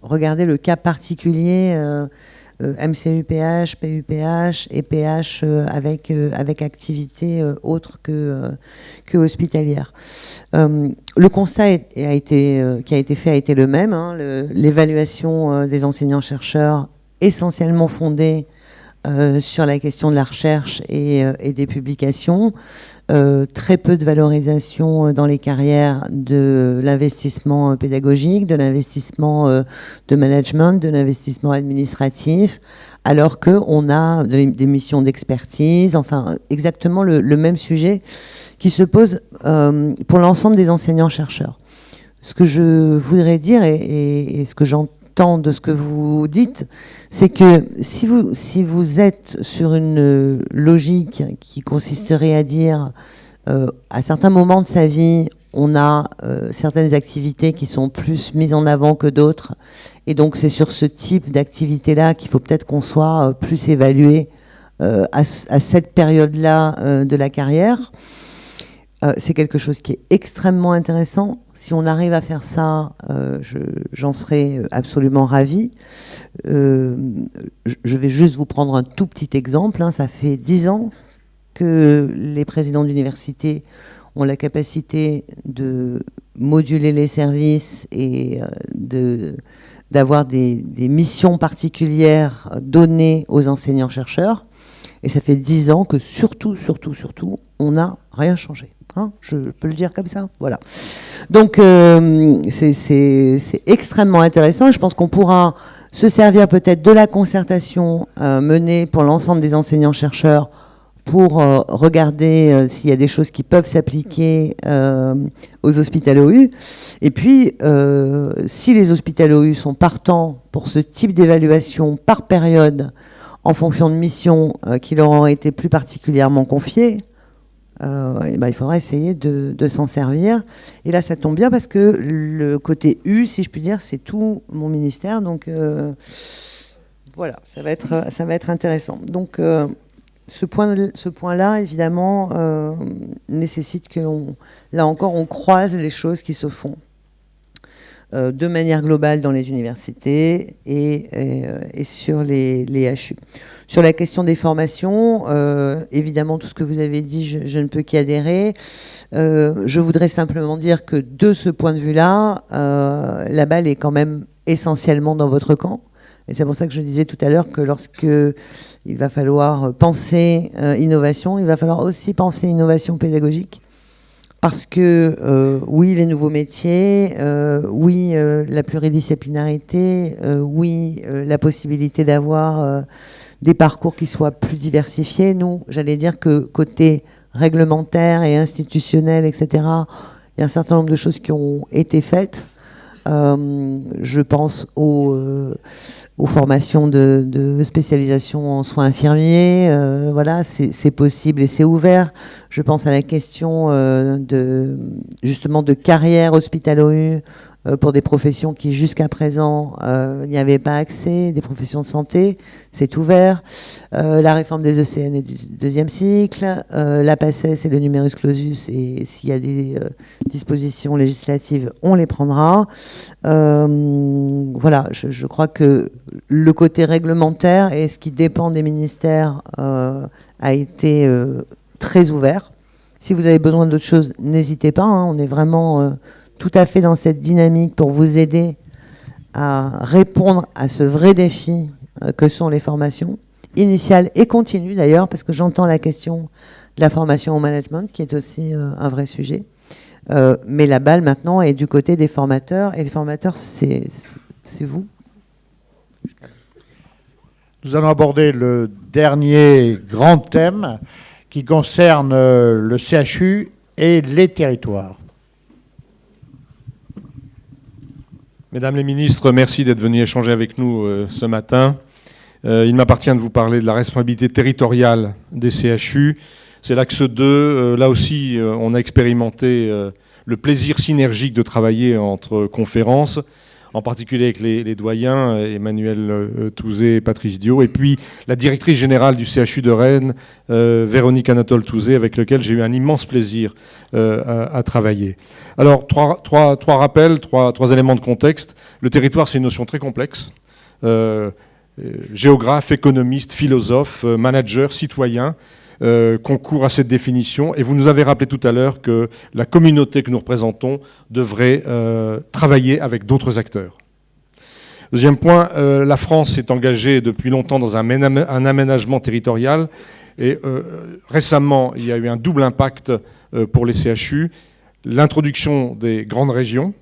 regarder le cas particulier MCU-PH, PU-PH et PH avec activité autre que hospitalière. Le constat qui a été fait a été le même. Hein, l'évaluation des enseignants-chercheurs essentiellement fondée sur la question de la recherche et des publications. Très peu de valorisation dans les carrières de l'investissement pédagogique, de l'investissement de management, de l'investissement administratif, alors qu'on a des missions d'expertise, enfin exactement le même sujet qui se pose pour l'ensemble des enseignants-chercheurs. Ce que je voudrais dire et ce que j'entends de ce que vous dites, c'est que si vous êtes sur une logique qui consisterait à dire à certains moments de sa vie, on a certaines activités qui sont plus mises en avant que d'autres, et donc c'est sur ce type d'activité-là qu'il faut peut-être qu'on soit plus évalué à cette période-là de la carrière. C'est quelque chose qui est extrêmement intéressant. Si on arrive à faire ça, j'en serais absolument ravie. Je vais juste vous prendre un tout petit exemple. Hein. Ça fait 10 ans que les présidents d'université ont la capacité de moduler les services et d'avoir des missions particulières données aux enseignants-chercheurs. Et ça fait 10 ans que surtout, on n'a rien changé. Hein, je peux le dire comme ça, voilà. Donc c'est extrêmement intéressant, et je pense qu'on pourra se servir peut-être de la concertation menée pour l'ensemble des enseignants-chercheurs pour regarder s'il y a des choses qui peuvent s'appliquer aux hospitalo-U. Et puis, si les hospitalo-U sont partants pour ce type d'évaluation par période en fonction de missions qui leur ont été plus particulièrement confiées, il faudra essayer de s'en servir. Et là, ça tombe bien parce que le côté U, si je puis dire, c'est tout mon ministère. Donc voilà, ça va être intéressant. Donc ce point-là, évidemment, nécessite que là encore, on croise les choses qui se font. de manière globale dans les universités et sur les HU. Sur la question des formations, évidemment, tout ce que vous avez dit, je ne peux qu'y adhérer. Je voudrais simplement dire que de ce point de vue-là, la balle est quand même essentiellement dans votre camp. Et c'est pour ça que je disais tout à l'heure que lorsque il va falloir penser innovation, il va falloir aussi penser innovation pédagogique. Parce que, oui, les nouveaux métiers, oui, la pluridisciplinarité, oui, la possibilité d'avoir des parcours qui soient plus diversifiés. Nous, j'allais dire que côté réglementaire et institutionnel, etc., il y a un certain nombre de choses qui ont été faites. Je pense aux formations de spécialisation en soins infirmiers. Voilà, c'est possible et c'est ouvert. Je pense à la question justement de carrière hospitalo-U pour des professions qui jusqu'à présent n'y avaient pas accès, des professions de santé, c'est ouvert. La réforme des ECN et du deuxième cycle, la PACES et le numerus clausus, et s'il y a des dispositions législatives, on les prendra. Voilà, je crois que le côté réglementaire et ce qui dépend des ministères a été très ouvert. Si vous avez besoin d'autres choses, n'hésitez pas, hein, on est vraiment tout à fait dans cette dynamique pour vous aider à répondre à ce vrai défi que sont les formations, initiales et continues d'ailleurs, parce que j'entends la question de la formation au management, qui est aussi un vrai sujet. Mais la balle maintenant est du côté des formateurs, et les formateurs, c'est vous. Nous allons aborder le dernier grand thème qui concerne le CHU et les territoires. Mesdames les ministres, merci d'être venus échanger avec nous ce matin. Il m'appartient de vous parler de la responsabilité territoriale des CHU. C'est l'axe 2. Là aussi, on a expérimenté le plaisir synergique de travailler entre conférences, en particulier avec les doyens, Emmanuel Touzé et Patrice Dio, et puis la directrice générale du CHU de Rennes, Véronique Anatole Touzé, avec lequel j'ai eu un immense plaisir à travailler. Alors, trois rappels, trois éléments de contexte. Le territoire, c'est une notion très complexe. Géographe, économiste, philosophe, manager, citoyen, concourt à cette définition. Et vous nous avez rappelé tout à l'heure que la communauté que nous représentons devrait travailler avec d'autres acteurs. Deuxième point, la France s'est engagée depuis longtemps dans un aménagement territorial. Et récemment, il y a eu un double impact pour les CHU. L'introduction des grandes régions,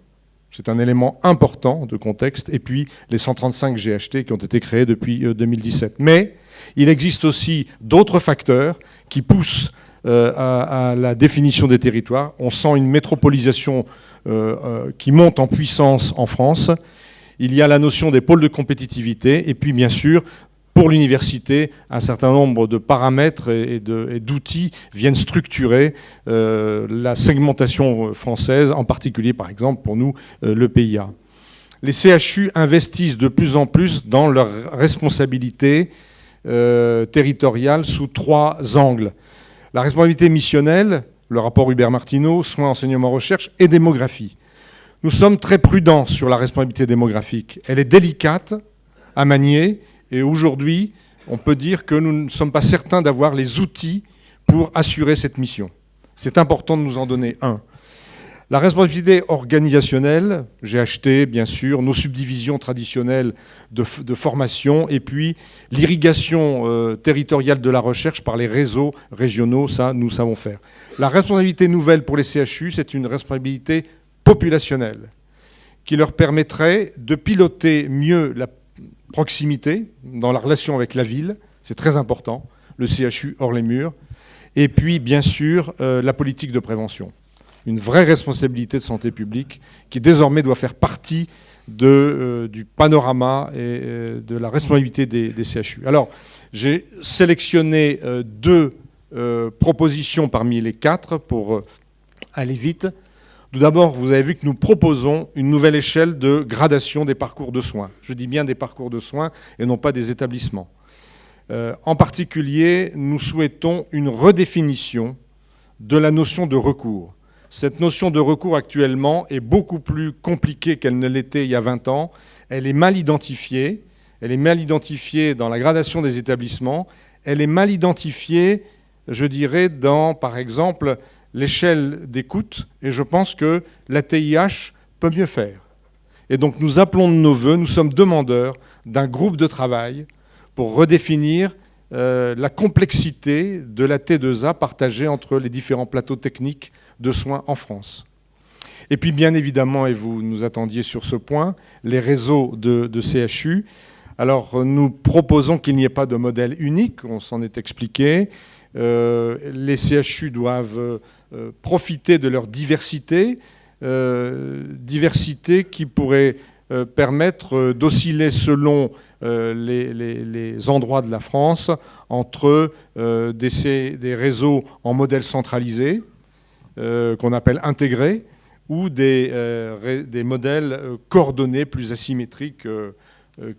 c'est un élément important de contexte, et puis les 135 GHT qui ont été créés depuis 2017. Mais il existe aussi d'autres facteurs qui poussent à la définition des territoires. On sent une métropolisation qui monte en puissance en France. Il y a la notion des pôles de compétitivité, et puis bien sûr, pour l'université, un certain nombre de paramètres et d'outils viennent structurer la segmentation française, en particulier, par exemple, pour nous, le PIA. Les CHU investissent de plus en plus dans leur responsabilité territoriale sous 3 angles. La responsabilité missionnelle, le rapport Hubert-Martineau, soins, enseignement, recherche et démographie. Nous sommes très prudents sur la responsabilité démographique. Elle est délicate à manier. Et aujourd'hui, on peut dire que nous ne sommes pas certains d'avoir les outils pour assurer cette mission. C'est important de nous en donner un. La responsabilité organisationnelle, j'ai acheté, bien sûr, nos subdivisions traditionnelles de formation, et puis l'irrigation territoriale de la recherche par les réseaux régionaux, ça, nous savons faire. La responsabilité nouvelle pour les CHU, c'est une responsabilité populationnelle qui leur permettrait de piloter mieux la proximité dans la relation avec la ville, c'est très important, le CHU hors les murs, et puis bien sûr la politique de prévention. Une vraie responsabilité de santé publique qui désormais doit faire partie du panorama et de la responsabilité des CHU. Alors, j'ai sélectionné 2 propositions parmi les 4 pour aller vite. Tout d'abord, vous avez vu que nous proposons une nouvelle échelle de gradation des parcours de soins. Je dis bien des parcours de soins et non pas des établissements. En particulier, nous souhaitons une redéfinition de la notion de recours. Cette notion de recours actuellement est beaucoup plus compliquée qu'elle ne l'était il y a 20 ans. Elle est mal identifiée. Elle est mal identifiée dans la gradation des établissements. Elle est mal identifiée, je dirais, dans, par exemple, l'échelle d'écoute. Et je pense que la TIH peut mieux faire. Et donc nous appelons de nos voeux, nous sommes demandeurs d'un groupe de travail pour redéfinir la complexité de la T2A partagée entre les différents plateaux techniques de soins en France. Et puis bien évidemment, et vous nous attendiez sur ce point, les réseaux de CHU. Alors nous proposons qu'il n'y ait pas de modèle unique, on s'en est expliqué. Les CHU doivent profiter de leur diversité, diversité qui pourrait permettre d'osciller selon les endroits de la France entre des réseaux en modèle centralisé, qu'on appelle intégrés, ou des modèles coordonnés plus asymétriques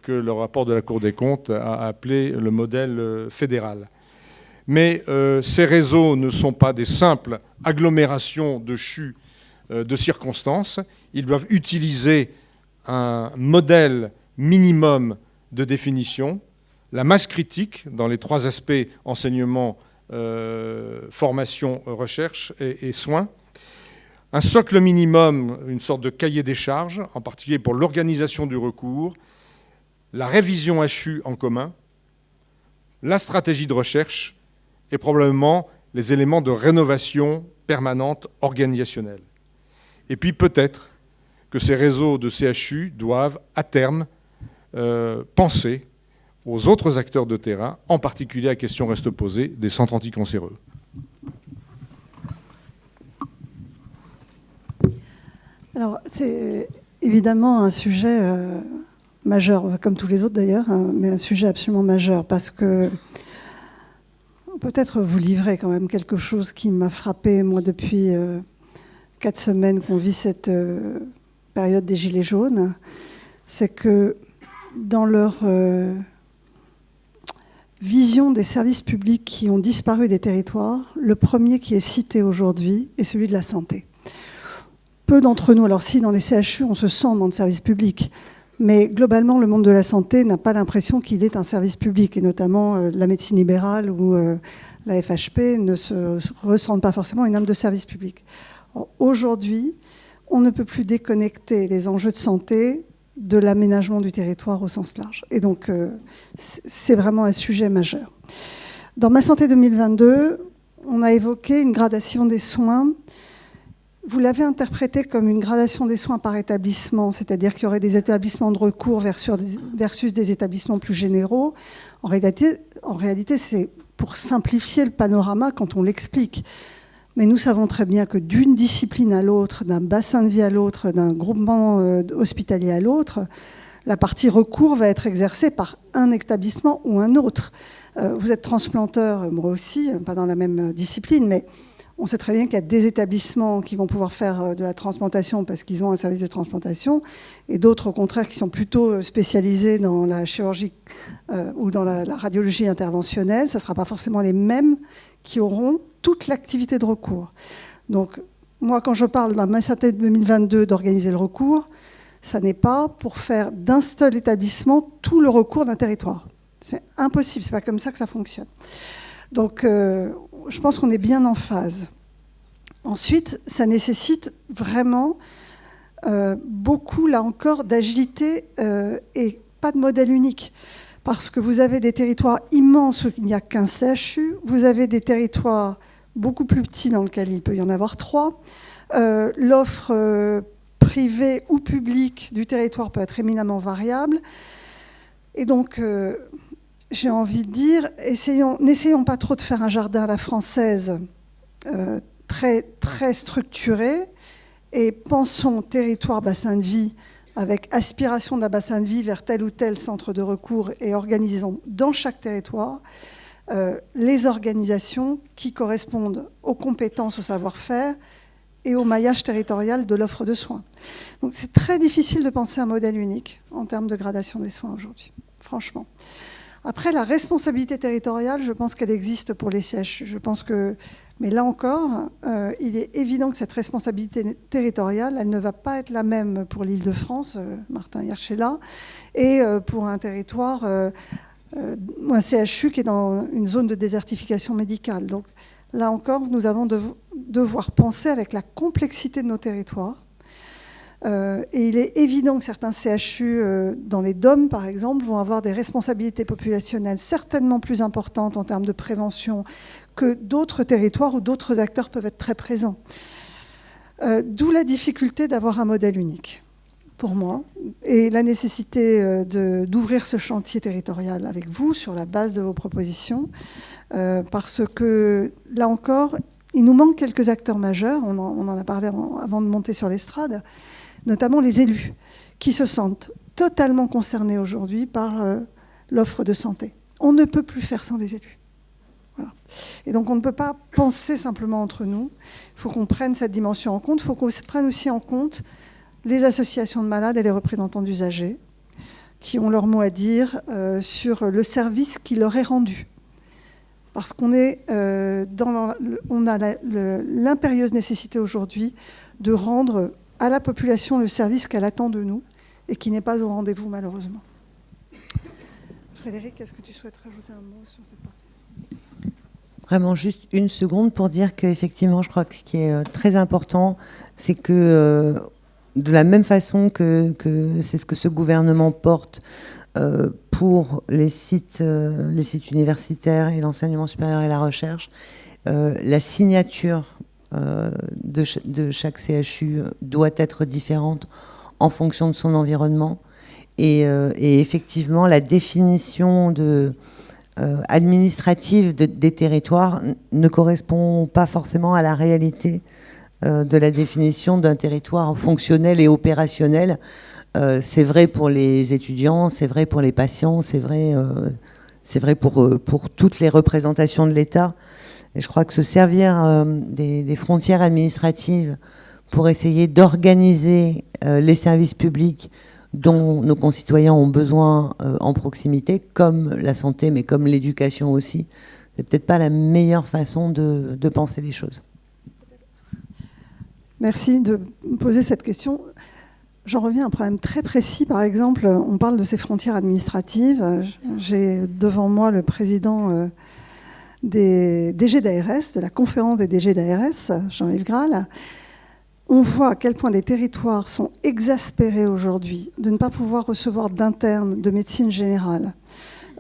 que le rapport de la Cour des comptes a appelé le modèle fédéral. Mais ces réseaux ne sont pas des simples agglomérations de CHU de circonstances. Ils doivent utiliser un modèle minimum de définition, la masse critique dans les 3 aspects enseignement, formation, recherche et soins, un socle minimum, une sorte de cahier des charges, en particulier pour l'organisation du recours, la révision HU en commun, la stratégie de recherche et probablement les éléments de rénovation permanente organisationnelle. Et puis peut-être que ces réseaux de CHU doivent, à terme, penser aux autres acteurs de terrain, en particulier, la question reste posée, des centres anticancéreux. Alors, c'est évidemment un sujet majeur, comme tous les autres d'ailleurs, hein, mais un sujet absolument majeur, parce que peut-être vous livrez quand même quelque chose qui m'a frappé, moi, depuis 4 semaines qu'on vit cette période des Gilets jaunes, c'est que dans leur vision des services publics qui ont disparu des territoires, le premier qui est cité aujourd'hui est celui de la santé. Peu d'entre nous, alors si dans les CHU on se sent dans le service public, mais globalement le monde de la santé n'a pas l'impression qu'il est un service public, et notamment la médecine libérale ou la FHP ne se ressentent pas forcément une âme de service public. Aujourd'hui, on ne peut plus déconnecter les enjeux de santé de l'aménagement du territoire au sens large. Et donc, c'est vraiment un sujet majeur. Dans Ma Santé 2022, on a évoqué une gradation des soins. Vous l'avez interprété comme une gradation des soins par établissement, c'est-à-dire qu'il y aurait des établissements de recours versus des établissements plus généraux. En réalité, c'est pour simplifier le panorama quand on l'explique. Mais nous savons très bien que d'une discipline à l'autre, d'un bassin de vie à l'autre, d'un groupement hospitalier à l'autre, la partie recours va être exercée par un établissement ou un autre. Vous êtes transplanteur, moi aussi, pas dans la même discipline, mais on sait très bien qu'il y a des établissements qui vont pouvoir faire de la transplantation parce qu'ils ont un service de transplantation, et d'autres, au contraire, qui sont plutôt spécialisés dans la chirurgie ou dans la radiologie interventionnelle. Ça ne sera pas forcément les mêmes qui auront toute l'activité de recours. Donc, moi, quand je parle dans Ma Santé 2022 d'organiser le recours, ça n'est pas pour faire d'un seul établissement tout le recours d'un territoire. C'est impossible, c'est pas comme ça que ça fonctionne. Donc, je pense qu'on est bien en phase. Ensuite, ça nécessite vraiment beaucoup, là encore, d'agilité et pas de modèle unique. Parce que vous avez des territoires immenses où il n'y a qu'un CHU, vous avez des territoires beaucoup plus petits dans lesquels il peut y en avoir 3. L'offre privée ou publique du territoire peut être éminemment variable. Et donc, j'ai envie de dire, n'essayons pas trop de faire un jardin à la française très, très structuré, et pensons territoire, bassin de vie, avec aspiration d'un bassin de vie vers tel ou tel centre de recours, et organisons dans chaque territoire les organisations qui correspondent aux compétences, au savoir-faire et au maillage territorial de l'offre de soins. Donc c'est très difficile de penser un modèle unique en termes de gradation des soins aujourd'hui, franchement. Après, la responsabilité territoriale, je pense qu'elle existe pour les CHU. Je pense que Mais là encore, il est évident que cette responsabilité territoriale, elle ne va pas être la même pour l'Île-de-France, Martin Hirsch est là, et pour un territoire, un CHU qui est dans une zone de désertification médicale. Donc là encore, nous allons devoir penser avec la complexité de nos territoires. Et il est évident que certains CHU dans les DOM, par exemple, vont avoir des responsabilités populationnelles certainement plus importantes en termes de prévention que d'autres territoires où d'autres acteurs peuvent être très présents. D'où la difficulté d'avoir un modèle unique, pour moi, et la nécessité d'ouvrir ce chantier territorial avec vous sur la base de vos propositions, parce que, là encore, il nous manque quelques acteurs majeurs, on en a parlé avant de monter sur l'estrade, notamment les élus, qui se sentent totalement concernés aujourd'hui par l'offre de santé. On ne peut plus faire sans les élus. Voilà. Et donc on ne peut pas penser simplement entre nous, il faut qu'on prenne cette dimension en compte, il faut qu'on prenne aussi en compte les associations de malades et les représentants d'usagers, qui ont leur mot à dire sur le service qui leur est rendu. Parce qu'on on a l'impérieuse nécessité aujourd'hui de rendre à la population le service qu'elle attend de nous et qui n'est pas au rendez-vous malheureusement. Frédéric, est-ce que tu souhaites rajouter un mot sur cette partie ? Vraiment juste une seconde pour dire qu'effectivement, je crois que ce qui est très important, c'est que de la même façon que c'est ce que ce gouvernement porte pour les sites universitaires et l'enseignement supérieur et la recherche, la signature de chaque CHU doit être différente en fonction de son environnement. Et effectivement, la définition administrative des territoires ne correspond pas forcément à la réalité de la définition d'un territoire fonctionnel et opérationnel. C'est vrai pour les étudiants, c'est vrai pour les patients, c'est vrai pour toutes les représentations de l'État. Et je crois que se servir des frontières administratives pour essayer d'organiser les services publics dont nos concitoyens ont besoin en proximité, comme la santé, mais comme l'éducation aussi, c'est peut-être pas la meilleure façon de penser les choses. Merci de me poser cette question. J'en reviens à un problème très précis. Par exemple, on parle de ces frontières administratives. J'ai devant moi le président des DG d'ARS, de la conférence des DG d'ARS, Jean-Yves Graal. On voit à quel point des territoires sont exaspérés aujourd'hui de ne pas pouvoir recevoir d'internes de médecine générale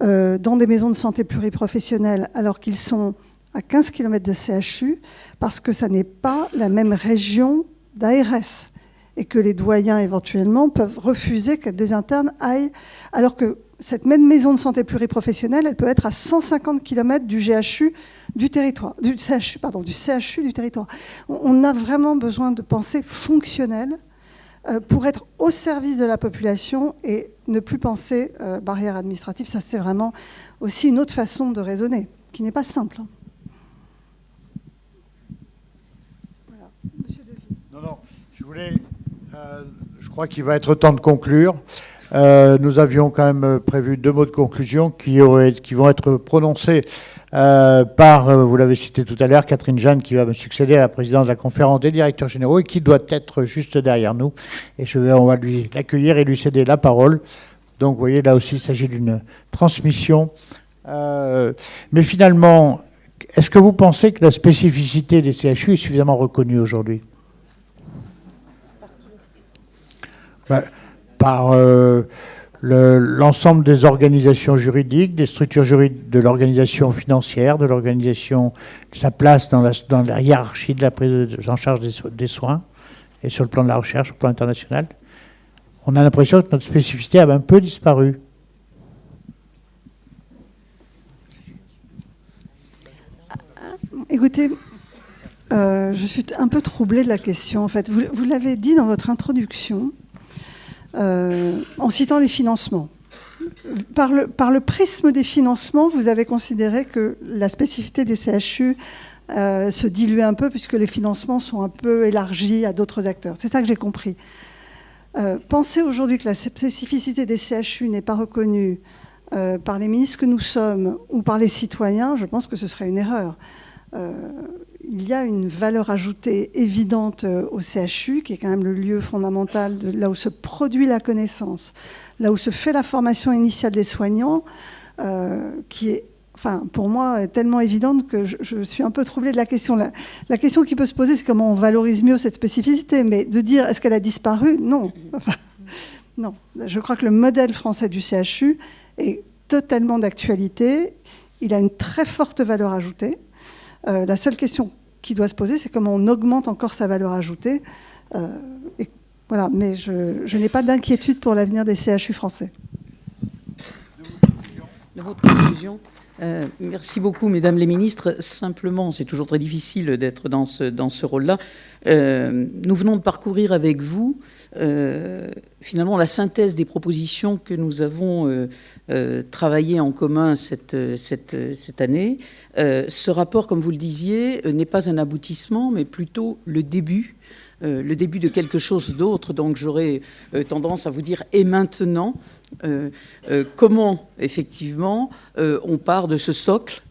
dans des maisons de santé pluriprofessionnelles alors qu'ils sont à 15 km de CHU parce que ça n'est pas la même région d'ARS et que les doyens éventuellement peuvent refuser que des internes aillent alors que cette même maison de santé pluriprofessionnelle, elle peut être à 150 km du GHU du territoire, du CHU du territoire. On a vraiment besoin de pensée fonctionnelle pour être au service de la population et ne plus penser barrière administrative. Ça, c'est vraiment aussi une autre façon de raisonner, qui n'est pas simple. Voilà. Monsieur Deville. Non, je crois qu'il va être temps de conclure. Nous avions quand même prévu 2 mots de conclusion qui vont être prononcés par, vous l'avez cité tout à l'heure, Catherine Jeanne, qui va me succéder à la présidence de la conférence des directeurs généraux et qui doit être juste derrière nous. Et on va l'accueillir et lui céder la parole. Donc, vous voyez, là aussi, il s'agit d'une transmission. Mais finalement, est-ce que vous pensez que la spécificité des CHU est suffisamment reconnue aujourd'hui ? Par l'ensemble des organisations juridiques, des structures juridiques, de l'organisation financière, de l'organisation, sa place dans la hiérarchie de la prise en charge des soins et sur le plan de la recherche, au plan international. On a l'impression que notre spécificité a un peu disparu. Écoutez, je suis un peu troublée de la question. En fait, vous l'avez dit dans votre introduction, en citant les financements. Par le prisme des financements, vous avez considéré que la spécificité des CHU se diluait un peu puisque les financements sont un peu élargis à d'autres acteurs. C'est ça que j'ai compris. Penser aujourd'hui que la spécificité des CHU n'est pas reconnue par les ministres que nous sommes ou par les citoyens, je pense que ce serait une erreur. il y a une valeur ajoutée évidente au CHU, qui est quand même le lieu fondamental de là où se produit la connaissance, là où se fait la formation initiale des soignants, qui est, enfin, pour moi, tellement évidente que je suis un peu troublée de la question. La question qui peut se poser, c'est comment on valorise mieux cette spécificité. Mais de dire, est-ce qu'elle a disparu? Non. Enfin, non. Je crois que le modèle français du CHU est totalement d'actualité. Il a une très forte valeur ajoutée. La seule question qui doit se poser, c'est comment on augmente encore sa valeur ajoutée. Et voilà. Mais je n'ai pas d'inquiétude pour l'avenir des CHU français. De votre conclusion. Merci beaucoup, mesdames les ministres. Simplement, c'est toujours très difficile d'être dans ce rôle-là. Nous venons de parcourir avec vous, finalement, la synthèse des propositions que nous avons travaillées en commun cette année. Ce rapport, comme vous le disiez, n'est pas un aboutissement, mais plutôt le début de quelque chose d'autre. Donc j'aurais tendance à vous dire, et maintenant, comment, effectivement, on part de ce socle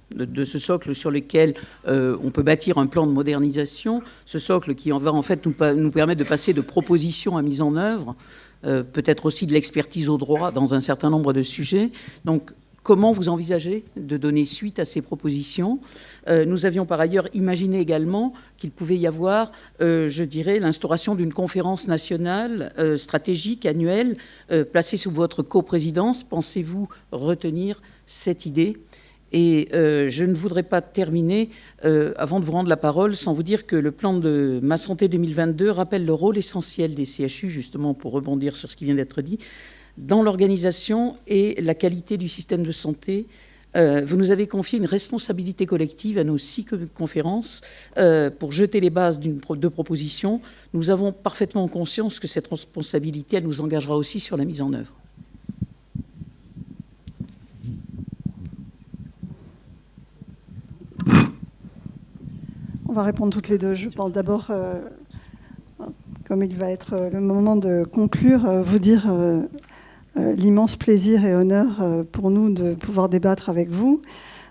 sur lequel on peut bâtir un plan de modernisation, ce socle qui va en fait nous permettre de passer de propositions à mise en œuvre, peut-être aussi de l'expertise au droit dans un certain nombre de sujets. Donc, comment vous envisagez de donner suite à ces propositions? Nous avions par ailleurs imaginé également qu'il pouvait y avoir, je dirais, l'instauration d'une conférence nationale stratégique annuelle placée sous votre coprésidence. Pensez-vous retenir cette idée? Et je ne voudrais pas terminer, avant de vous rendre la parole, sans vous dire que le plan de Ma Santé 2022 rappelle le rôle essentiel des CHU, justement pour rebondir sur ce qui vient d'être dit, dans l'organisation et la qualité du système de santé. Vous nous avez confié une responsabilité collective à nos 6 conférences pour jeter les bases de propositions. Nous avons parfaitement conscience que cette responsabilité, elle nous engagera aussi sur la mise en œuvre. On va répondre toutes les deux. Je pense d'abord, comme il va être le moment de conclure, vous dire l'immense plaisir et honneur pour nous de pouvoir débattre avec vous.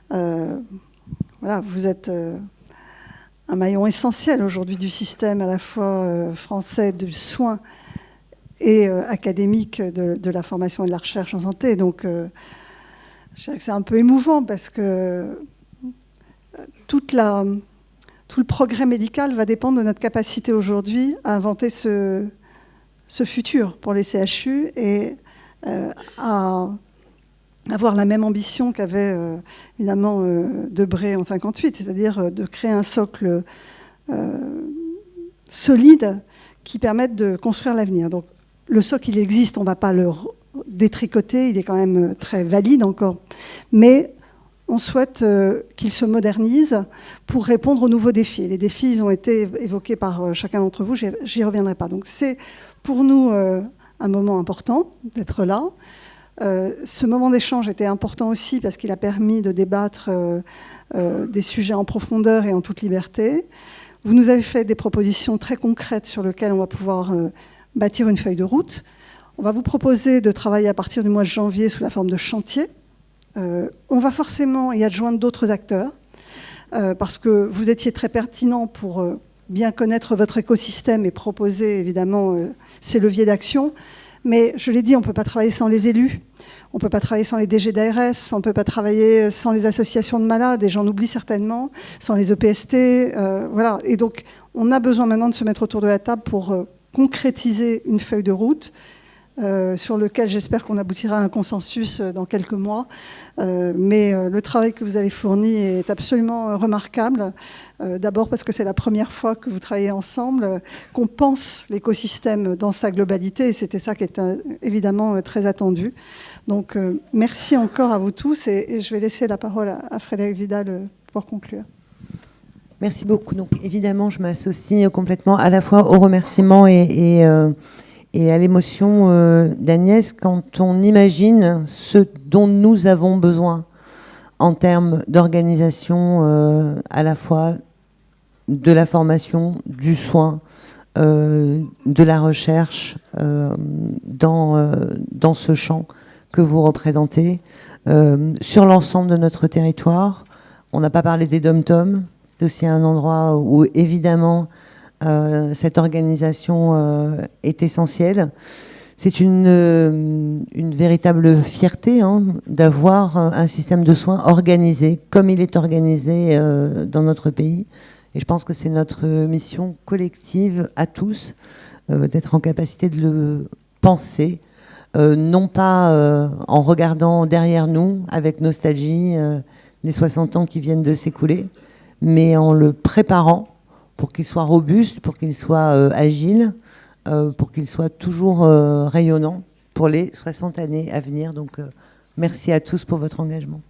Voilà, vous êtes un maillon essentiel aujourd'hui du système à la fois français du soin et académique de la formation et de la recherche en santé. Donc, je dirais que c'est un peu émouvant parce que tout le progrès médical va dépendre de notre capacité aujourd'hui à inventer ce futur pour les CHU et à avoir la même ambition qu'avait évidemment Debré en 1958, c'est-à-dire de créer un socle solide qui permette de construire l'avenir. Donc le socle, il existe, on ne va pas le détricoter, il est quand même très valide encore, mais on souhaite qu'il se modernise pour répondre aux nouveaux défis. Les défis, ils ont été évoqués par chacun d'entre vous, j'y reviendrai pas. Donc c'est pour nous un moment important d'être là. Ce moment d'échange était important aussi parce qu'il a permis de débattre des sujets en profondeur et en toute liberté. Vous nous avez fait des propositions très concrètes sur lesquelles on va pouvoir bâtir une feuille de route. On va vous proposer de travailler à partir du mois de janvier sous la forme de chantier. On va forcément y adjoindre d'autres acteurs parce que vous étiez très pertinent pour bien connaître votre écosystème et proposer évidemment ces leviers d'action. Mais je l'ai dit, on ne peut pas travailler sans les élus, on ne peut pas travailler sans les DG d'ARS, on ne peut pas travailler sans les associations de malades, et j'en oublie certainement, sans les EPST. Voilà. Et donc, on a besoin maintenant de se mettre autour de la table pour concrétiser une feuille de route sur lequel j'espère qu'on aboutira à un consensus dans quelques mois. Mais le travail que vous avez fourni est absolument remarquable. D'abord parce que c'est la première fois que vous travaillez ensemble, qu'on pense l'écosystème dans sa globalité, et c'était ça qui est évidemment très attendu. Donc merci encore à vous tous, et je vais laisser la parole à Frédérique Vidal pour conclure. Merci beaucoup. Donc évidemment, je m'associe complètement à la fois aux remerciements et à l'émotion d'Agnès quand on imagine ce dont nous avons besoin en termes d'organisation à la fois de la formation, du soin, de la recherche dans ce champ que vous représentez sur l'ensemble de notre territoire. On n'a pas parlé des dom-toms, C'est aussi un endroit où, évidemment, cette organisation est essentielle. C'est une véritable fierté d'avoir un système de soins organisé, comme il est organisé dans notre pays. Et je pense que c'est notre mission collective à tous, d'être en capacité de le penser, non pas en regardant derrière nous, avec nostalgie, les 60 ans qui viennent de s'écouler, mais en le préparant pour qu'il soit robuste, pour qu'il soit agile, pour qu'il soit toujours rayonnant pour les 60 années à venir. Donc, merci à tous pour votre engagement.